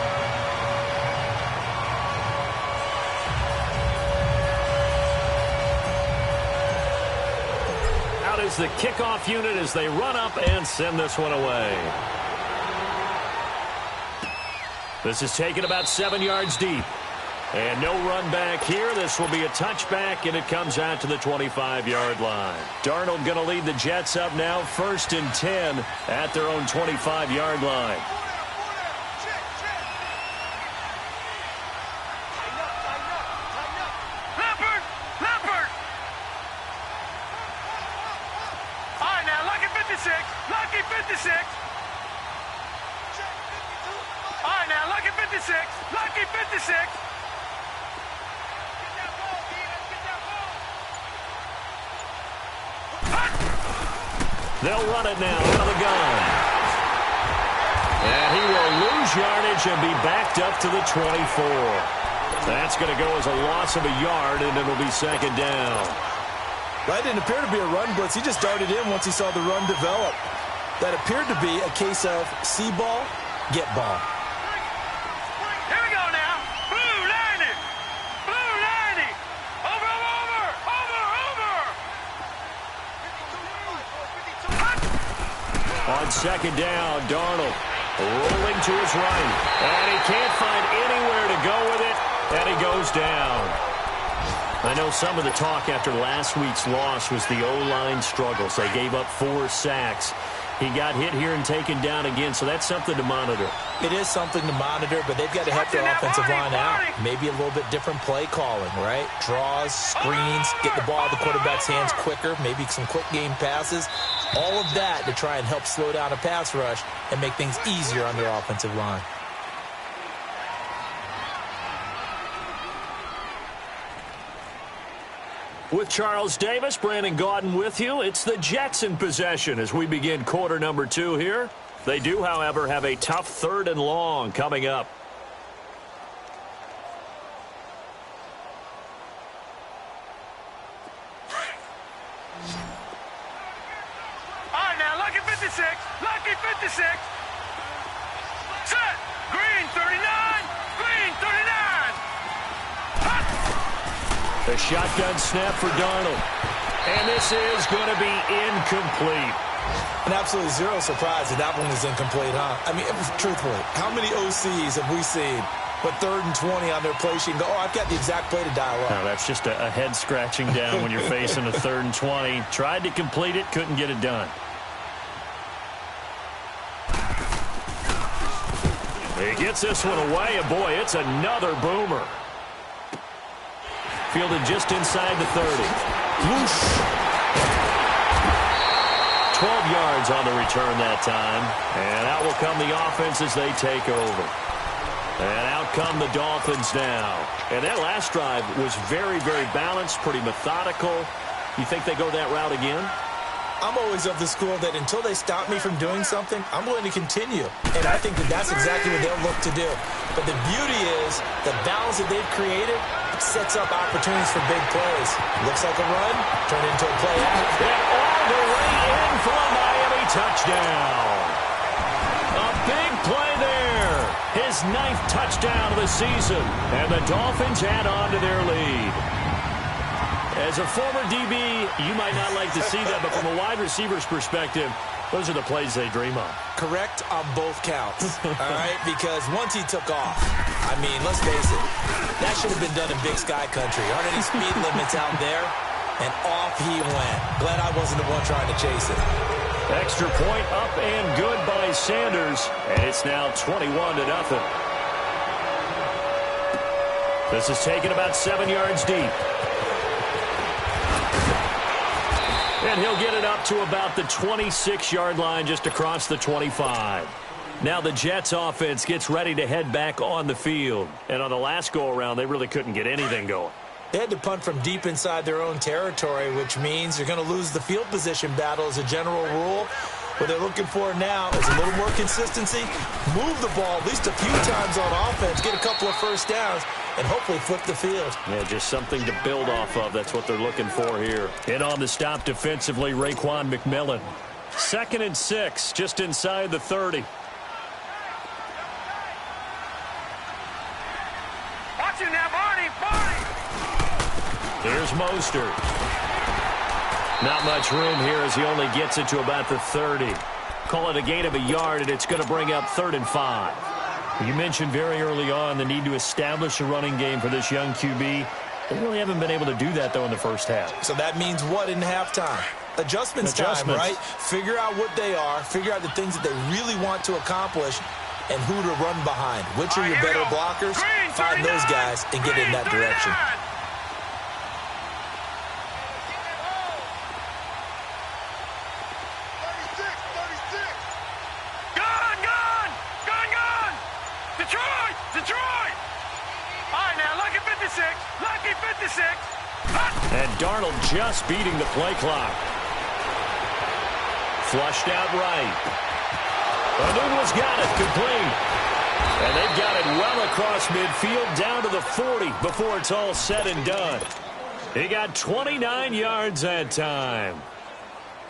Out is the kickoff unit as they run up and send this one away. This is taken about 7 yards deep. And no run back here. This will be a touchback, and it comes out to the 25-yard line. Darnold going to lead the Jets up now, 1st and 10 at their own 25-yard line. Leopard! All right, now, Lucky 56. Lucky 56. All right, now, Lucky 56. Lucky 56. They'll run it now out of the gun. And he will lose yardage and be backed up to the 24. That's going to go as a loss of a yard, and it'll be 2nd down. That didn't appear to be a run blitz. He just darted in once he saw the run develop. That appeared to be a case of see ball, get ball. Here we go now. Blue 90. Blue 90. Over. On 2nd down, Darnold rolling to his right. And he can't find anywhere to go with it, and he goes down. I know some of the talk after last week's loss was the O-line struggles. They gave up 4 sacks. He got hit here and taken down again, so that's something to monitor. It is something to monitor, but they've got to help their offensive line out. Maybe a little bit different play calling, right? Draws, screens, get the ball out of the quarterback's hands quicker, maybe some quick game passes. All of that to try and help slow down a pass rush and make things easier on their offensive line. With Charles Davis, Brandon Gaudin with you. It's the Jets in possession as we begin quarter number 2 here. They do, however, have a tough 3rd and long coming up. All right, now, Lucky 56. Lucky 56. Set. Green 39. Green 39. Hot. The shotgun snap for Darnold. And this is going to be incomplete. And absolutely zero surprise that one was incomplete, huh? I mean, truthfully, how many OCs have we seen but 3rd and 20 on their play sheet and go, oh, I've got the exact play to dial up? No, that's just a head scratching down when you're facing a 3rd and 20. Tried to complete it, couldn't get it done. He gets this one away, and boy, it's another boomer. Fielded just inside the 30. Whoosh. 12 yards on the return that time. And out will come the offense as they take over. And out come the Dolphins now. And that last drive was very, very balanced, pretty methodical. You think they go that route again? I'm always of the school that until they stop me from doing something, I'm going to continue. And I think that that's exactly what they'll look to do. But the beauty is the balance that they've created sets up opportunities for big plays. Looks like a run, turned into a play out. And all the way in for a Miami touchdown. A big play there. His 9th touchdown of the season. And the Dolphins add on to their lead. As a former DB, you might not like to see that, but from a wide receiver's perspective, those are the plays they dream of. Correct on both counts, all right? Because once he took off, I mean, let's face it, that should have been done in Big Sky Country. Aren't any speed limits out there? And off he went. Glad I wasn't the one trying to chase it. Extra point up and good by Sanders, and it's now 21-0. This is taken about 7 yards deep. And he'll get it up to about the 26-yard line, just across the 25. Now the Jets offense gets ready to head back on the field. And on the last go-around, they really couldn't get anything going. They had to punt from deep inside their own territory, which means you're going to lose the field position battle as a general rule. What they're looking for now is a little more consistency, move the ball at least a few times on offense, get a couple of first downs, and hopefully flip the field. Yeah, just something to build off of. That's what they're looking for here. In on the stop defensively, Raekwon McMillan. 2nd and 6, just inside the 30. Watch him now, Barney! Here's Mostert. Not much room here as he only gets it to about the 30. Call it a gain of a yard, and it's going to bring up 3rd and 5. You mentioned very early on the need to establish a running game for this young QB. They really haven't been able to do that, though, in the first half. So that means what in halftime? Adjustments time, right? Figure out what they are, figure out the things that they really want to accomplish, and who to run behind. Which are your better blockers? Find those guys and get in that direction. Detroit! All right, now, lucky 56. Lucky 56. And Darnold just beating the play clock. Flushed out right. Anunwa's got it, complete. And they've got it well across midfield, down to the 40 before it's all said and done. He got 29 yards that time.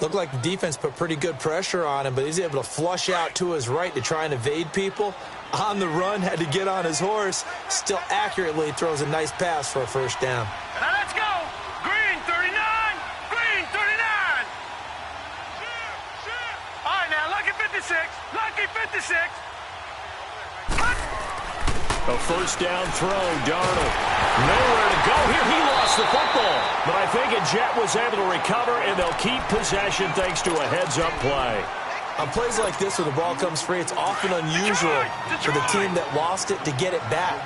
Looked like the defense put pretty good pressure on him, but he's able to flush out to his right to try and evade people. On the run, had to get on his horse. Still accurately throws a nice pass for a first down. Now let's go. Green 39. Green 39. All right, now, lucky 56. Lucky 56. A first down throw, Darnold. Nowhere to go here. He lost the football. But I think a Jet was able to recover, and they'll keep possession thanks to a heads-up play. On plays like this where the ball comes free, it's often unusual for the team that lost it to get it back.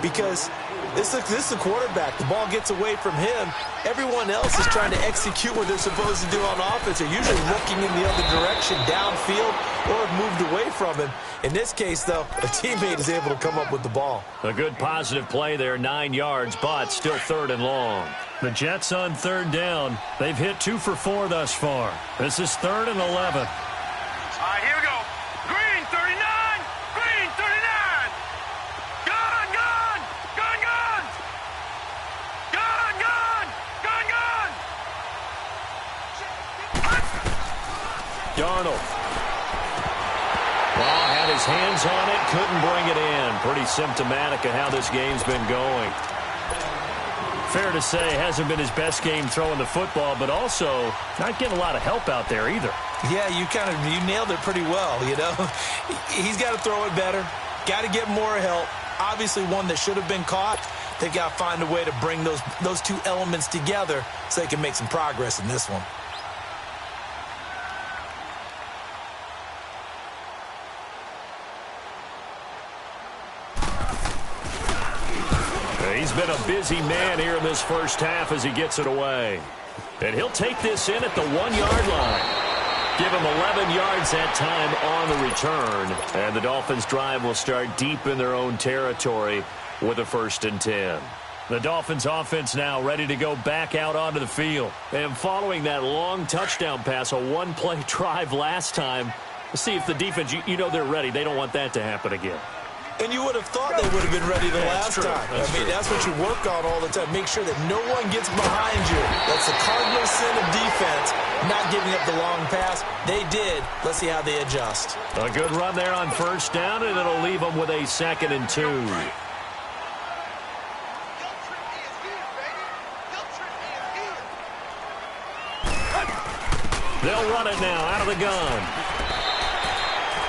Because this is the quarterback. The ball gets away from him. Everyone else is trying to execute what they're supposed to do on offense. They're usually looking in the other direction, downfield, or have moved away from him. In this case, though, a teammate is able to come up with the ball. A good positive play there, 9 yards, but still 3rd and long. The Jets on 3rd down. They've hit 2 for 4 thus far. This is 3rd and 11. All right, here we go. Green 39. Green 39. Gun, gun. Gun, gun. Gun, gun. Gun, gun. Darnold. Well, had his hands on it, couldn't bring it in. Pretty symptomatic of how this game's been going. Fair to say, hasn't been his best game throwing the football, but also not getting a lot of help out there either. Yeah, you nailed it pretty well, you know. He's got to throw it better, got to get more help. Obviously one that should have been caught. They've got to find a way to bring those two elements together so they can make some progress in this one. He's been a busy man here in this first half as he gets it away. And he'll take this in at the 1-yard line. Give him 11 yards that time on the return. And the Dolphins' drive will start deep in their own territory with a 1st and 10. The Dolphins' offense now ready to go back out onto the field. And following that long touchdown pass, a one-play drive last time, let's see if the defense, you know they're ready. They don't want that to happen again. And you would have thought they would have been ready the last time. That's what you work on all the time. Make sure that no one gets behind you. That's the cardinal sin of defense, not giving up the long pass. They did. Let's see how they adjust. A good run there on 1st down, and it'll leave them with a 2nd and 2. They'll run it now out of the gun.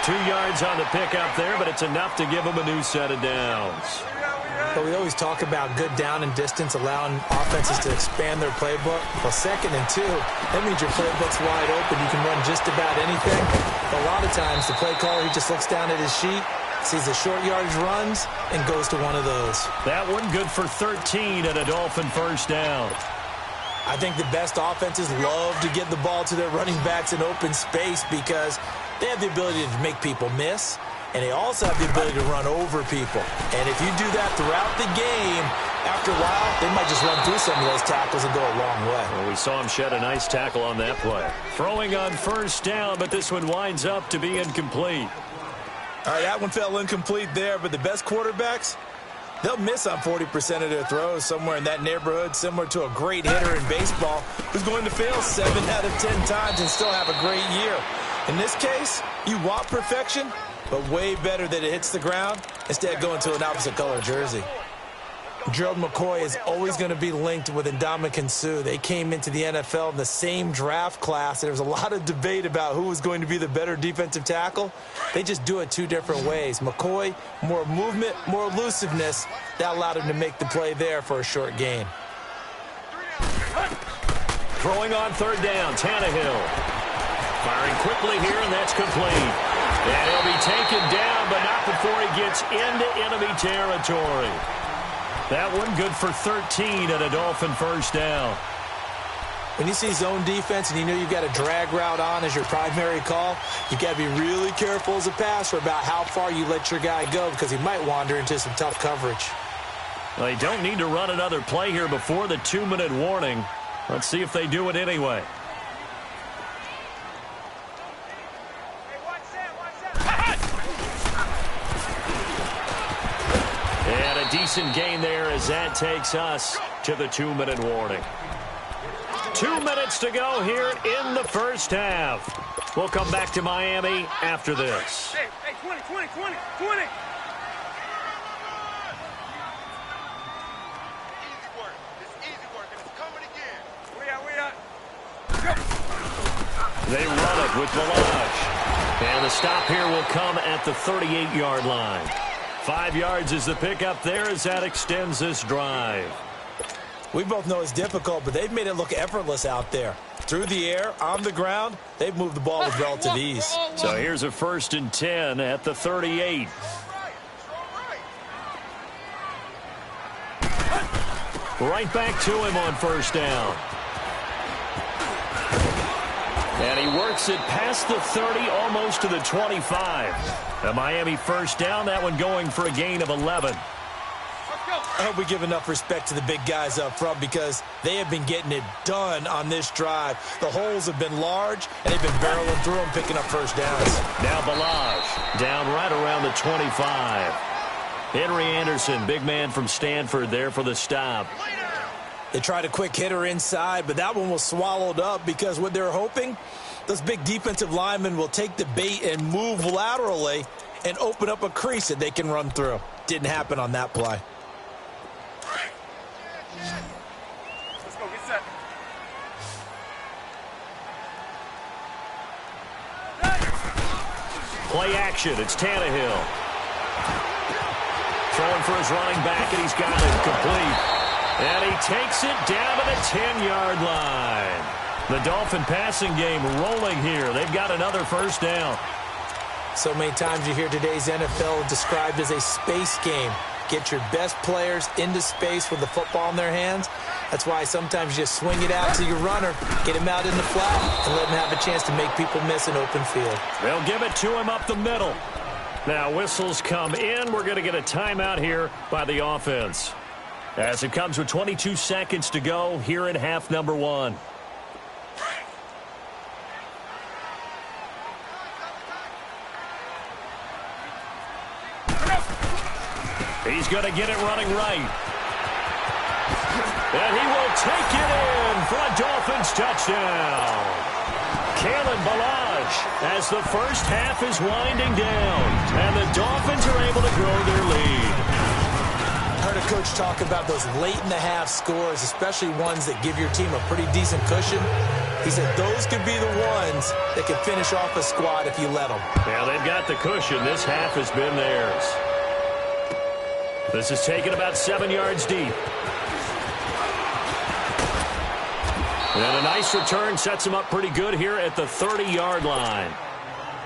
2 yards on the pickup there, but it's enough to give them a new set of downs. But we always talk about good down and distance, allowing offenses to expand their playbook. Well, 2nd and 2, that means your playbook's wide open. You can run just about anything. But a lot of times, the play caller, he just looks down at his sheet, sees the short yardage runs, and goes to one of those. That one good for 13 and a Dolphin 1st down. I think the best offenses love to get the ball to their running backs in open space because they have the ability to make people miss, and they also have the ability to run over people. And if you do that throughout the game, after a while, they might just run through some of those tackles and go a long way. Well, we saw him shed a nice tackle on that play. Throwing on 1st down, but this one winds up to be incomplete. All right, that one fell incomplete there, but the best quarterbacks, they'll miss on 40% of their throws, somewhere in that neighborhood, similar to a great hitter in baseball who's going to fail 7 out of 10 times and still have a great year. In this case, you want perfection, but way better that it hits the ground instead of going to an opposite color jersey. Gerald McCoy is always going to be linked with Ndamukong Suh. They came into the NFL in the same draft class, and there was a lot of debate about who was going to be the better defensive tackle. They just do it 2 different ways. McCoy, more movement, more elusiveness. That allowed him to make the play there for a short gain. Throwing on 3rd down, Tannehill. Firing quickly here, and that's complete. And he'll be taken down, but not before he gets into enemy territory. That one good for 13 and a Dolphin 1st down. When you see zone defense and you know you've got a drag route on as your primary call, you got to be really careful as a passer about how far you let your guy go because he might wander into some tough coverage. Well, they don't need to run another play here before the 2-minute warning. Let's see if they do it anyway. And a decent gain there as that takes us to the 2-minute warning. 2 minutes to go here in the 1st half. We'll come back to Miami after this. Hey, 20. Easy work. It's easy work, and it's coming again. We out. They run it with Balaj. And the stop here will come at the 38-yard line. 5 yards is the pickup there as that extends this drive. We both know it's difficult, but they've made it look effortless out there. Through the air, on the ground, they've moved the ball with relative ease. So here's a 1st and 10 at the 38. Right back to him on 1st down. And he works it past the 30, almost to the 25. A Miami 1st down, that one going for a gain of 11. I hope we give enough respect to the big guys up front because they have been getting it done on this drive. The holes have been large, and they've been barreling through them, picking up 1st downs. Now Balaj down right around the 25. Henry Anderson, big man from Stanford, there for the stop. They tried a quick hitter inside, but that one was swallowed up because what they're hoping, those big defensive linemen will take the bait and move laterally and open up a crease that they can run through. Didn't happen on that play. Let's go, get set. Play action, it's Tannehill. Throwing for his running back, and he's got it complete. And he takes it down to the 10-yard line. The Dolphin passing game rolling here. They've got another 1st down. So many times you hear today's NFL described as a space game. Get your best players into space with the football in their hands. That's why sometimes you just swing it out to your runner, get him out in the flat, and let him have a chance to make people miss an open field. They'll give it to him up the middle. Now whistles come in. We're going to get a timeout here by the offense, as it comes with 22 seconds to go here in half number 1. He's going to get it running right. And he will take it in for a Dolphins touchdown. Kalen Ballage as the first half is winding down. And the Dolphins are able to grow their lead. I heard a coach talk about those late-in-the-half scores, especially ones that give your team a pretty decent cushion. He said those could be the ones that could finish off a squad if you let them. Yeah, they've got the cushion. This half has been theirs. This is taken about 7 yards deep. And a nice return sets them up pretty good here at the 30-yard line.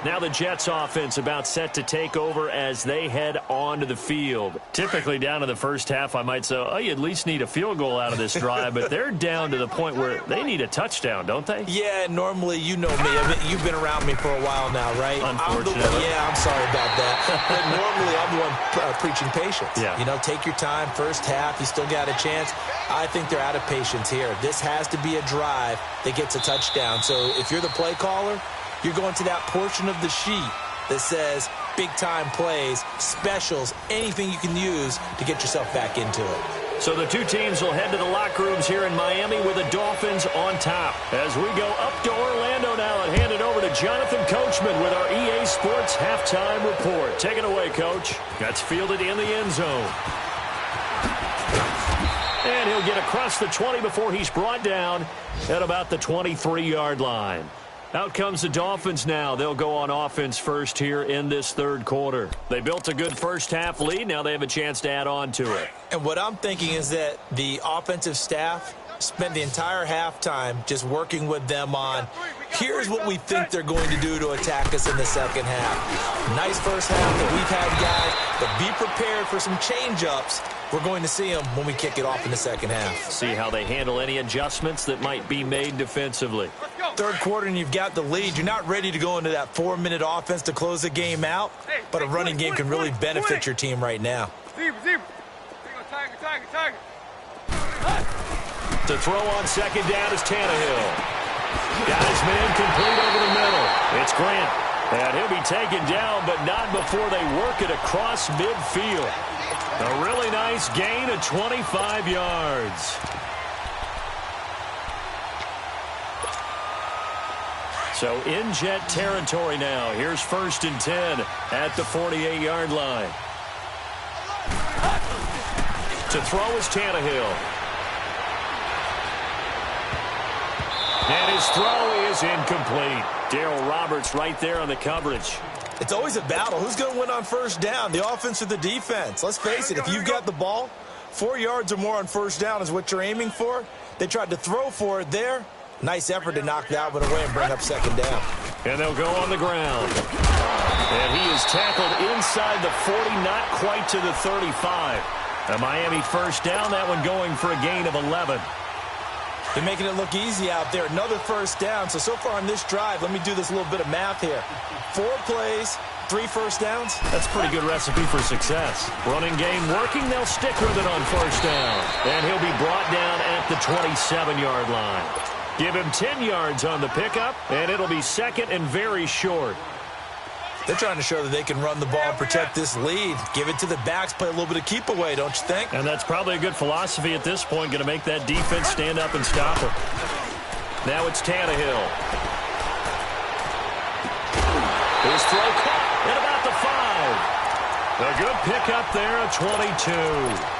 Now the Jets offense about set to take over as they head onto the field. Typically down to the first half, I might say, oh, you at least need a field goal out of this drive, but they're down to the point where they need a touchdown, don't they? Yeah, normally, you know me. You've been around me for a while now, right? Unfortunately. I'm sorry about that. But normally, I'm the one preaching patience. Yeah. You know, take your time. First half, you still got a chance. I think they're out of patience here. This has to be a drive that gets a touchdown. So if you're the play caller, you're going to that portion of the sheet that says big-time plays, specials, anything you can use to get yourself back into it. So the two teams will head to the locker rooms here in Miami with the Dolphins on top. As we go up to Orlando now and hand it over to Jonathan Coachman with our EA Sports halftime report. Take it away, Coach. That's fielded in the end zone. And he'll get across the 20 before he's brought down at about the 23-yard line. Out comes the Dolphins now. They'll go on offense first here in this third quarter. They built a good first half lead. Now they have a chance to add on to it. And what I'm thinking is that the offensive staff spent the entire halftime just working with them on, here's what we think they're going to do to attack us in the second half. Nice first half that we've had, guys, but be prepared for some change-ups. We're going to see them when we kick it off in the second half. See how they handle any adjustments that might be made defensively. Third quarter and you've got the lead. You're not ready to go into that 4-minute offense to close the game out, but a running game can really benefit your team right now. To throw on second down is Tannehill. Got his man complete over the middle. It's Grant. And he'll be taken down, but not before they work it across midfield. A really nice gain of 25 yards. So in Jet territory now. Here's 1st and 10 at the 48-yard line. To throw is Tannehill. And his throw is incomplete. Darryl Roberts right there on the coverage. It's always a battle. Who's going to win on first down, the offense or the defense? Let's face it, if you've got the ball, 4 yards or more on first down is what you're aiming for. They tried to throw for it there. Nice effort to knock that one away and bring up second down. And they'll go on the ground. And he is tackled inside the 40, not quite to the 35. A Miami first down, that one going for a gain of 11. They're making it look easy out there. Another first down. So far on this drive, let me do this little bit of math here. 4 plays, 3 first downs. That's a pretty good recipe for success. Running game working, they'll stick with it on first down. And he'll be brought down at the 27-yard line. Give him 10 yards on the pickup, and it'll be second and very short. They're trying to show that they can run the ball and protect this lead. Give it to the backs, play a little bit of keep away, don't you think? And that's probably a good philosophy at this point, going to make that defense stand up and stop him. Now it's Tannehill. His throw caught at about the 5. A good pickup there at 22.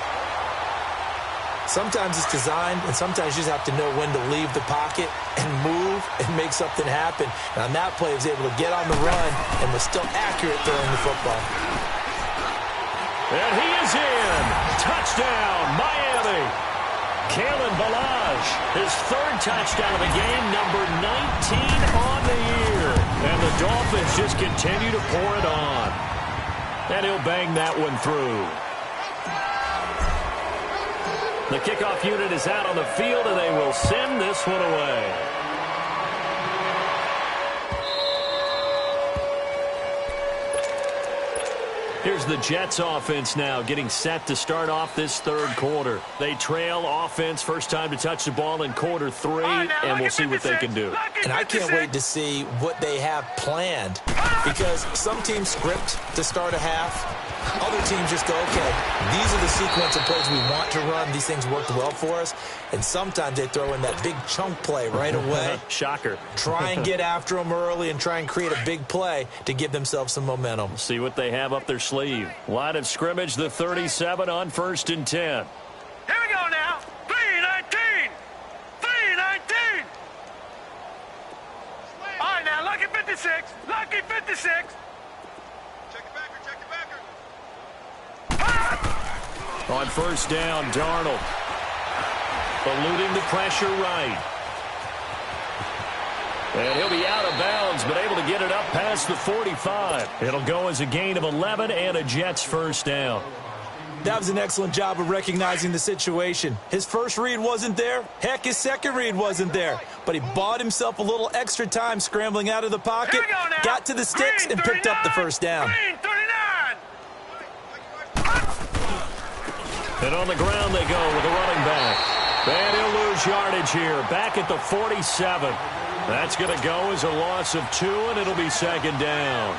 Sometimes it's designed, and sometimes you just have to know when to leave the pocket and move and make something happen. And on that play, he was able to get on the run and was still accurate throwing the football. And he is in. Touchdown, Miami. Kalen Ballage, his 3rd touchdown of the game, number 19 on the year. And the Dolphins just continue to pour it on. And he'll bang that one through. The kickoff unit is out on the field, and they will send this one away. Here's the Jets offense now getting set to start off this third quarter. They trail offense first time to touch the ball in quarter 3, and we'll see what they can do. And I can't wait to see what they have planned, because some teams script to start a half. Other teams just go, okay, these are the sequence of plays we want to run. These things worked well for us. And sometimes they throw in that big chunk play right away. Shocker. Try and get after them early and try and create a big play to give themselves some momentum. See what they have up their sleeve. Line of scrimmage, the 37 on 1st and 10. Here we go now. 3-19. 3-19. All right, now, lucky 56. Lucky 56. On 1st down, Darnold. Eluding the pressure right. And he'll be out of bounds, but able to get it up past the 45. It'll go as a gain of 11 and a Jets first down. That was an excellent job of recognizing the situation. His first read wasn't there. Heck, his second read wasn't there. But he bought himself a little extra time scrambling out of the pocket, got to the sticks, and picked up the first down. And on the ground they go with a running back. And he'll lose yardage here. Back at the 47. That's going to go as a loss of 2, and it'll be 2nd down.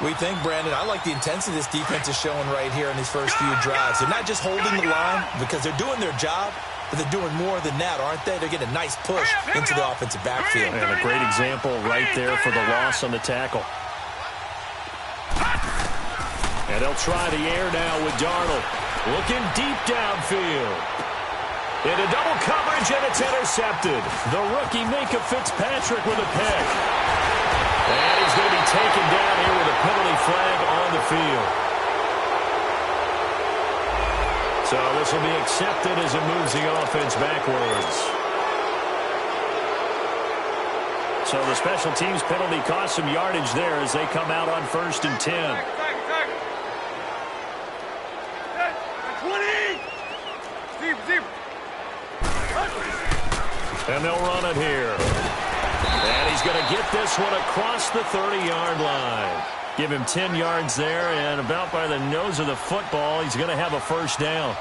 We think, Brandon, I like the intensity this defense is showing right here in these first few drives. They're not just holding the line because they're doing their job, but they're doing more than that, aren't they? They're getting a nice push into the offensive backfield. And a great example right there for the loss on the tackle. And they'll try the air now with Darnold. Looking deep downfield. Into double coverage, and it's intercepted. The rookie Minka Fitzpatrick with a pick. And he's going to be taken down here with a penalty flag on the field. So this will be accepted as it moves the offense backwards. So the special teams penalty cost some yardage there as they come out on 1st and 10. And they'll run it here. And he's going to get this one across the 30-yard line. Give him 10 yards there, and about by the nose of the football, he's going to have a first down.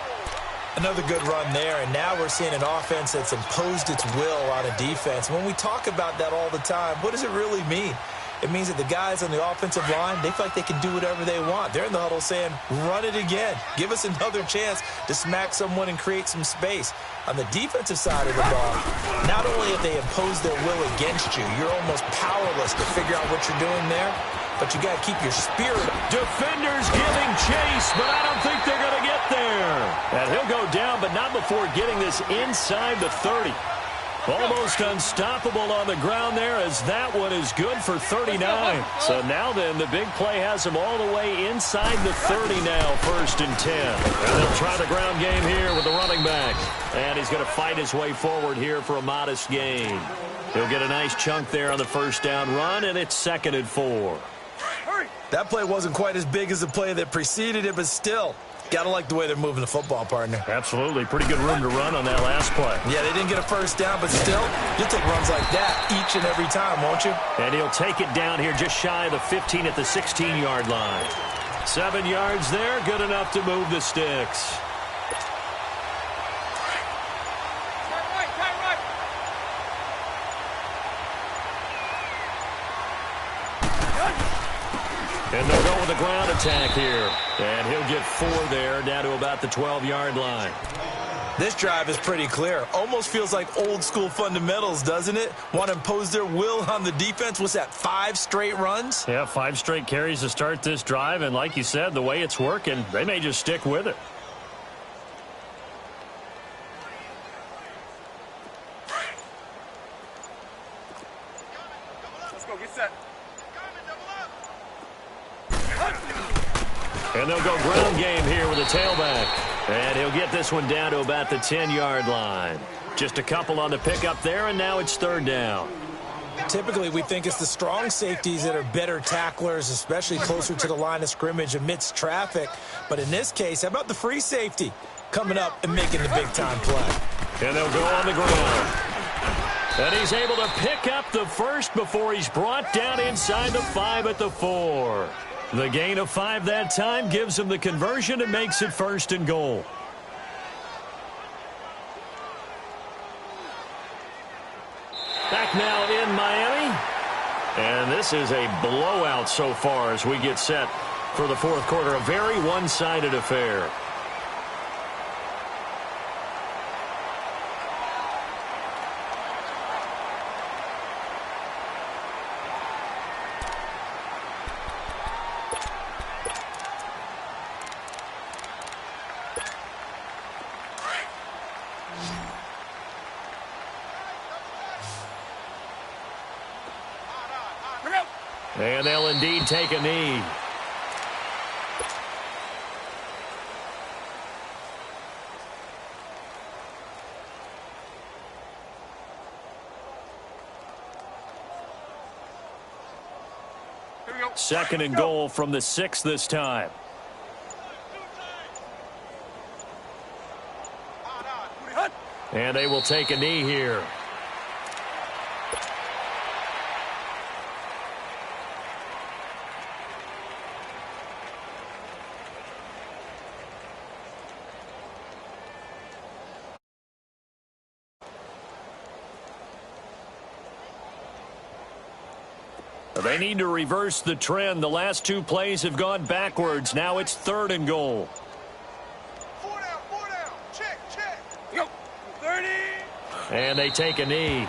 Another good run there, and now we're seeing an offense that's imposed its will on a defense. When we talk about that all the time, what does it really mean? It means that the guys on the offensive line, they feel like they can do whatever they want. They're in the huddle saying, run it again. Give us another chance to smack someone and create some space. On the defensive side of the ball, not only have they imposed their will against you, you're almost powerless to figure out what you're doing there, but you got to keep your spirit. Defenders giving chase, but I don't think they're going to get there. And he'll go down, but not before getting this inside the 30. Almost unstoppable on the ground there, as that one is good for 39. So now then, the big play has him all the way inside the 30 now, 1st and 10. And they'll try the ground game here with the running back. And he's going to fight his way forward here for a modest gain. He'll get a nice chunk there on the first down run, and it's 2nd and 4. That play wasn't quite as big as the play that preceded it, but still, gotta like the way they're moving the football, partner. Absolutely. Pretty good room to run on that last play. Yeah, they didn't get a first down, but still, you'll take runs like that each and every time, won't you? And he'll take it down here just shy of the 15 at the 16-yard line. 7 yards there, good enough to move the sticks. And they'll go with a ground attack here. And he'll get 4 there, down to about the 12-yard line. This drive is pretty clear. Almost feels like old-school fundamentals, doesn't it? Want to impose their will on the defense. What's that, 5 straight runs? Yeah, 5 straight carries to start this drive. And like you said, the way it's working, they may just stick with it. Let's go, get set. And they'll go ground game here with a tailback. And he'll get this one down to about the 10-yard line. Just a couple on the pickup there, and now it's 3rd down. Typically, we think it's the strong safeties that are better tacklers, especially closer to the line of scrimmage amidst traffic. But in this case, how about the free safety coming up and making the big-time play? And they'll go on the ground. And he's able to pick up the first before he's brought down inside the 5 at the 4. The gain of 5 that time gives him the conversion and makes it 1st and goal. Back now in Miami. And this is a blowout so far as we get set for the 4th quarter. A very one-sided affair. And they'll indeed take a knee. Second and goal from the 6 this time. And they will take a knee here. They need to reverse the trend. The last 2 plays have gone backwards. Now it's 3rd and goal. 4 down. Check. Yo, 30. And they take a knee.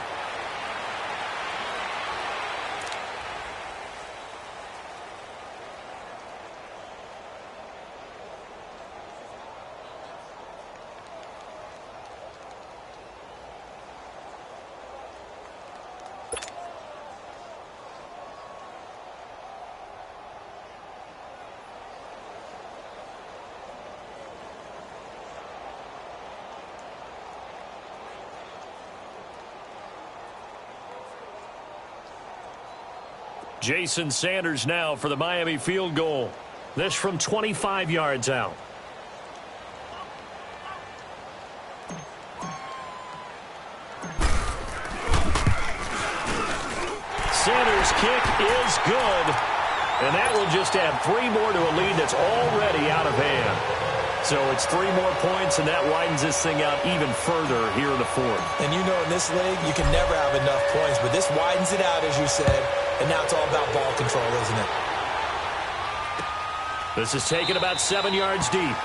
Jason Sanders now for the Miami field goal. This from 25 yards out. Sanders' kick is good. And that will just add 3 more to a lead that's already out of hand. So it's 3 more points, and that widens this thing out even further here in the 4th. And you know in this league, you can never have enough points, but this widens it out, as you said, and now it's all about ball control, isn't it? This is taken about 7 yards deep.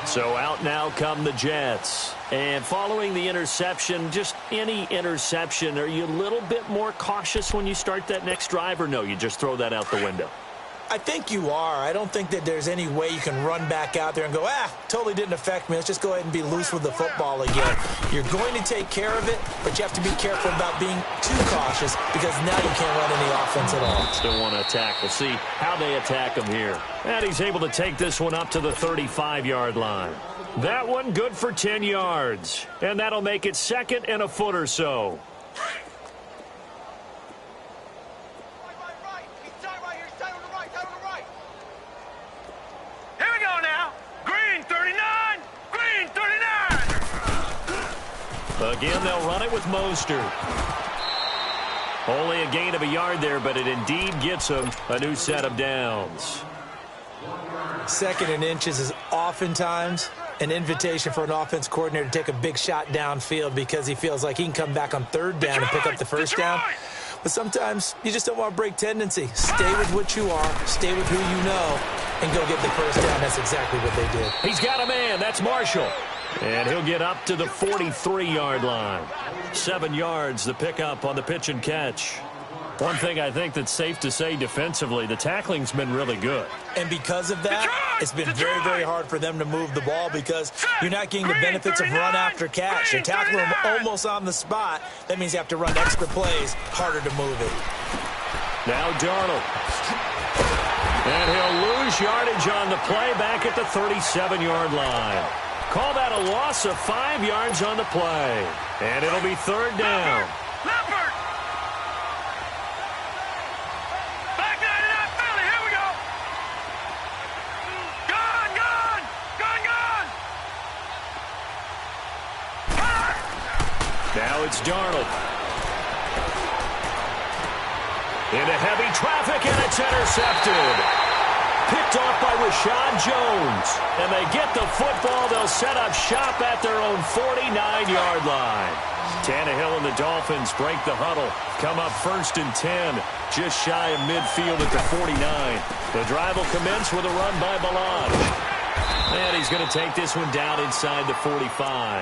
So out now come the Jets. And following the interception, just any interception, are you a little bit more cautious when you start that next drive, or no, you just throw that out the window? I think you are. I don't think that there's any way you can run back out there and go, totally didn't affect me. Let's just go ahead and be loose with the football again. You're going to take care of it, but you have to be careful about being too cautious because now you can't run any offense at all. Still want to attack. We'll see how they attack him here. And he's able to take this one up to the 35-yard line. That one good for 10 yards. And that'll make it 2nd and a foot or so. Again, they'll run it with Mostert. Only a gain of a yard there, but it indeed gets him a new set of downs. 2nd and inches is oftentimes an invitation for an offense coordinator to take a big shot downfield because he feels like he can come back on 3rd down and pick up the 1st down. But sometimes you just don't want to break tendency. Stay with what you are, stay with who you know, and go get the 1st down. That's exactly what they did. He's got a man. That's Marshall. And he'll get up to the 43-yard line. 7 yards, the pickup on the pitch and catch. One thing I think that's safe to say defensively, the tackling's been really good. And because of that, it's been very, very hard for them to move the ball because you're not getting the benefits of run after catch. You're tackling them almost on the spot. That means you have to run extra plays, harder to move it. Now Darnold. And he'll lose yardage on the play back at the 37-yard line. Call that a loss of 5 yards on the play. And it'll be 3rd down. Leopard! Back 99 Philly, here we go! Gun, gun! Gun, gun! Fire! Now it's Darnold. Into heavy traffic, and it's intercepted. Picked off by Rashad Jones. And they get the football. They'll set up shop at their own 49-yard line. Tannehill and the Dolphins break the huddle. Come up 1st and 10. Just shy of midfield at the 49. The drive will commence with a run by Balaj. And he's going to take this one down inside the 45.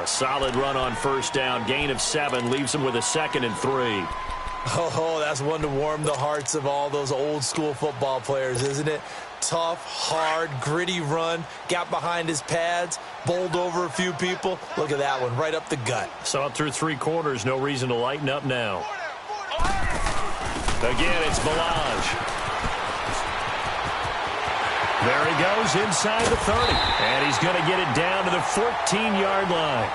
A solid run on 1st down. Gain of 7 leaves him with a 2nd and 3. Oh, that's one to warm the hearts of all those old-school football players, isn't it? Tough, hard, gritty run. Got behind his pads, bowled over a few people. Look at that one, right up the gut. Saw it through 3 quarters. No reason to lighten up now. Again, it's Balaj. There he goes inside the 30. And he's going to get it down to the 14-yard line.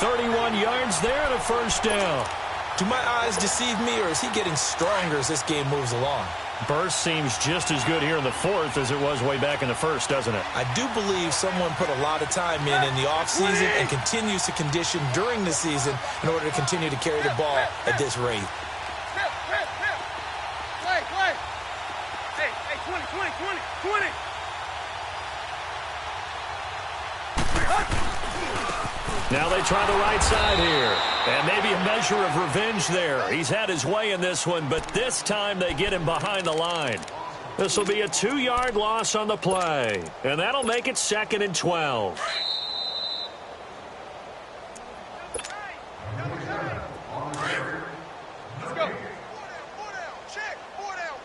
31 yards there and a 1st down. Do my eyes deceive me, or is he getting stronger as this game moves along? Burst seems just as good here in the 4th as it was way back in the 1st, doesn't it? I do believe someone put a lot of time in the offseason and continues to condition during the season in order to continue to carry the ball at this rate. Hey, 20. Now they try the right side here. And maybe a measure of revenge there. He's had his way in this one, but this time they get him behind the line. This will be a 2-yard loss on the play. And that'll make it 2nd and 12. Let's go. 4 down. Check. 4 down.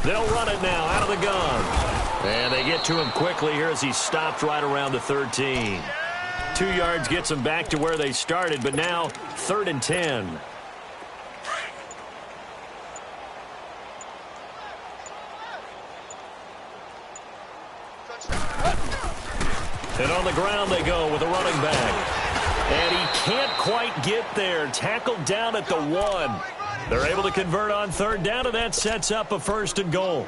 They'll run it now out of the gun. And they get to him quickly here as he stopped right around the 13. 2 yards gets them back to where they started, but now 3rd and 10. And on the ground they go with a running back. And he can't quite get there. Tackled down at the 1. They're able to convert on 3rd down, and that sets up a 1st and goal.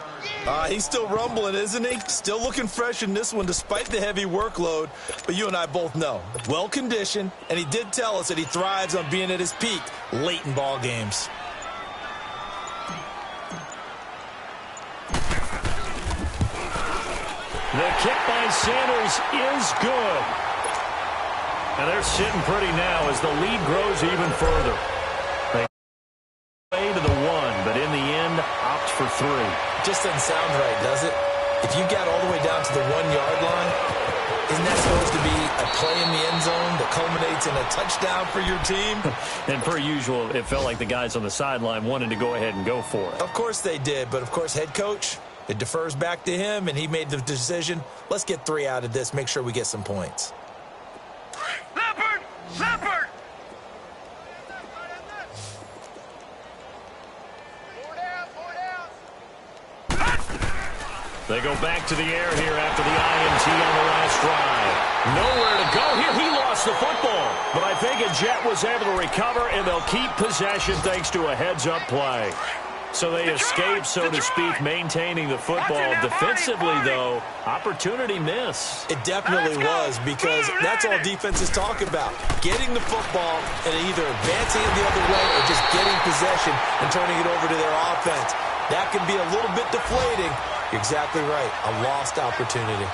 He's still rumbling, isn't he? Still looking fresh in this one despite the heavy workload. But you and I both know, well-conditioned, and he did tell us that he thrives on being at his peak late in ball games. The kick by Sanders is good. And they're sitting pretty now as the lead grows even further. They way to the 1, but in the end, opt for 3. Just doesn't sound right, does it? If you got all the way down to the 1-yard line, isn't that supposed to be a play in the end zone that culminates in a touchdown for your team? And per usual, it felt like the guys on the sideline wanted to go ahead and go for it. Of course they did, but of course head coach, it defers back to him, and he made the decision. Let's get 3 out of this, make sure we get some points. Leopard! Leopard! 4 down. They go back to the air here after the INT on the last drive. Nowhere to go here. He lost the football. But I think a Jet was able to recover, and they'll keep possession thanks to a heads-up play. So they escape, so to speak, maintaining the football. Defensively, though, opportunity miss. It definitely was, because that's all defenses talk about. Getting the football and either advancing it the other way or just getting possession and turning it over to their offense. That can be a little bit deflating. You're exactly right. A lost opportunity.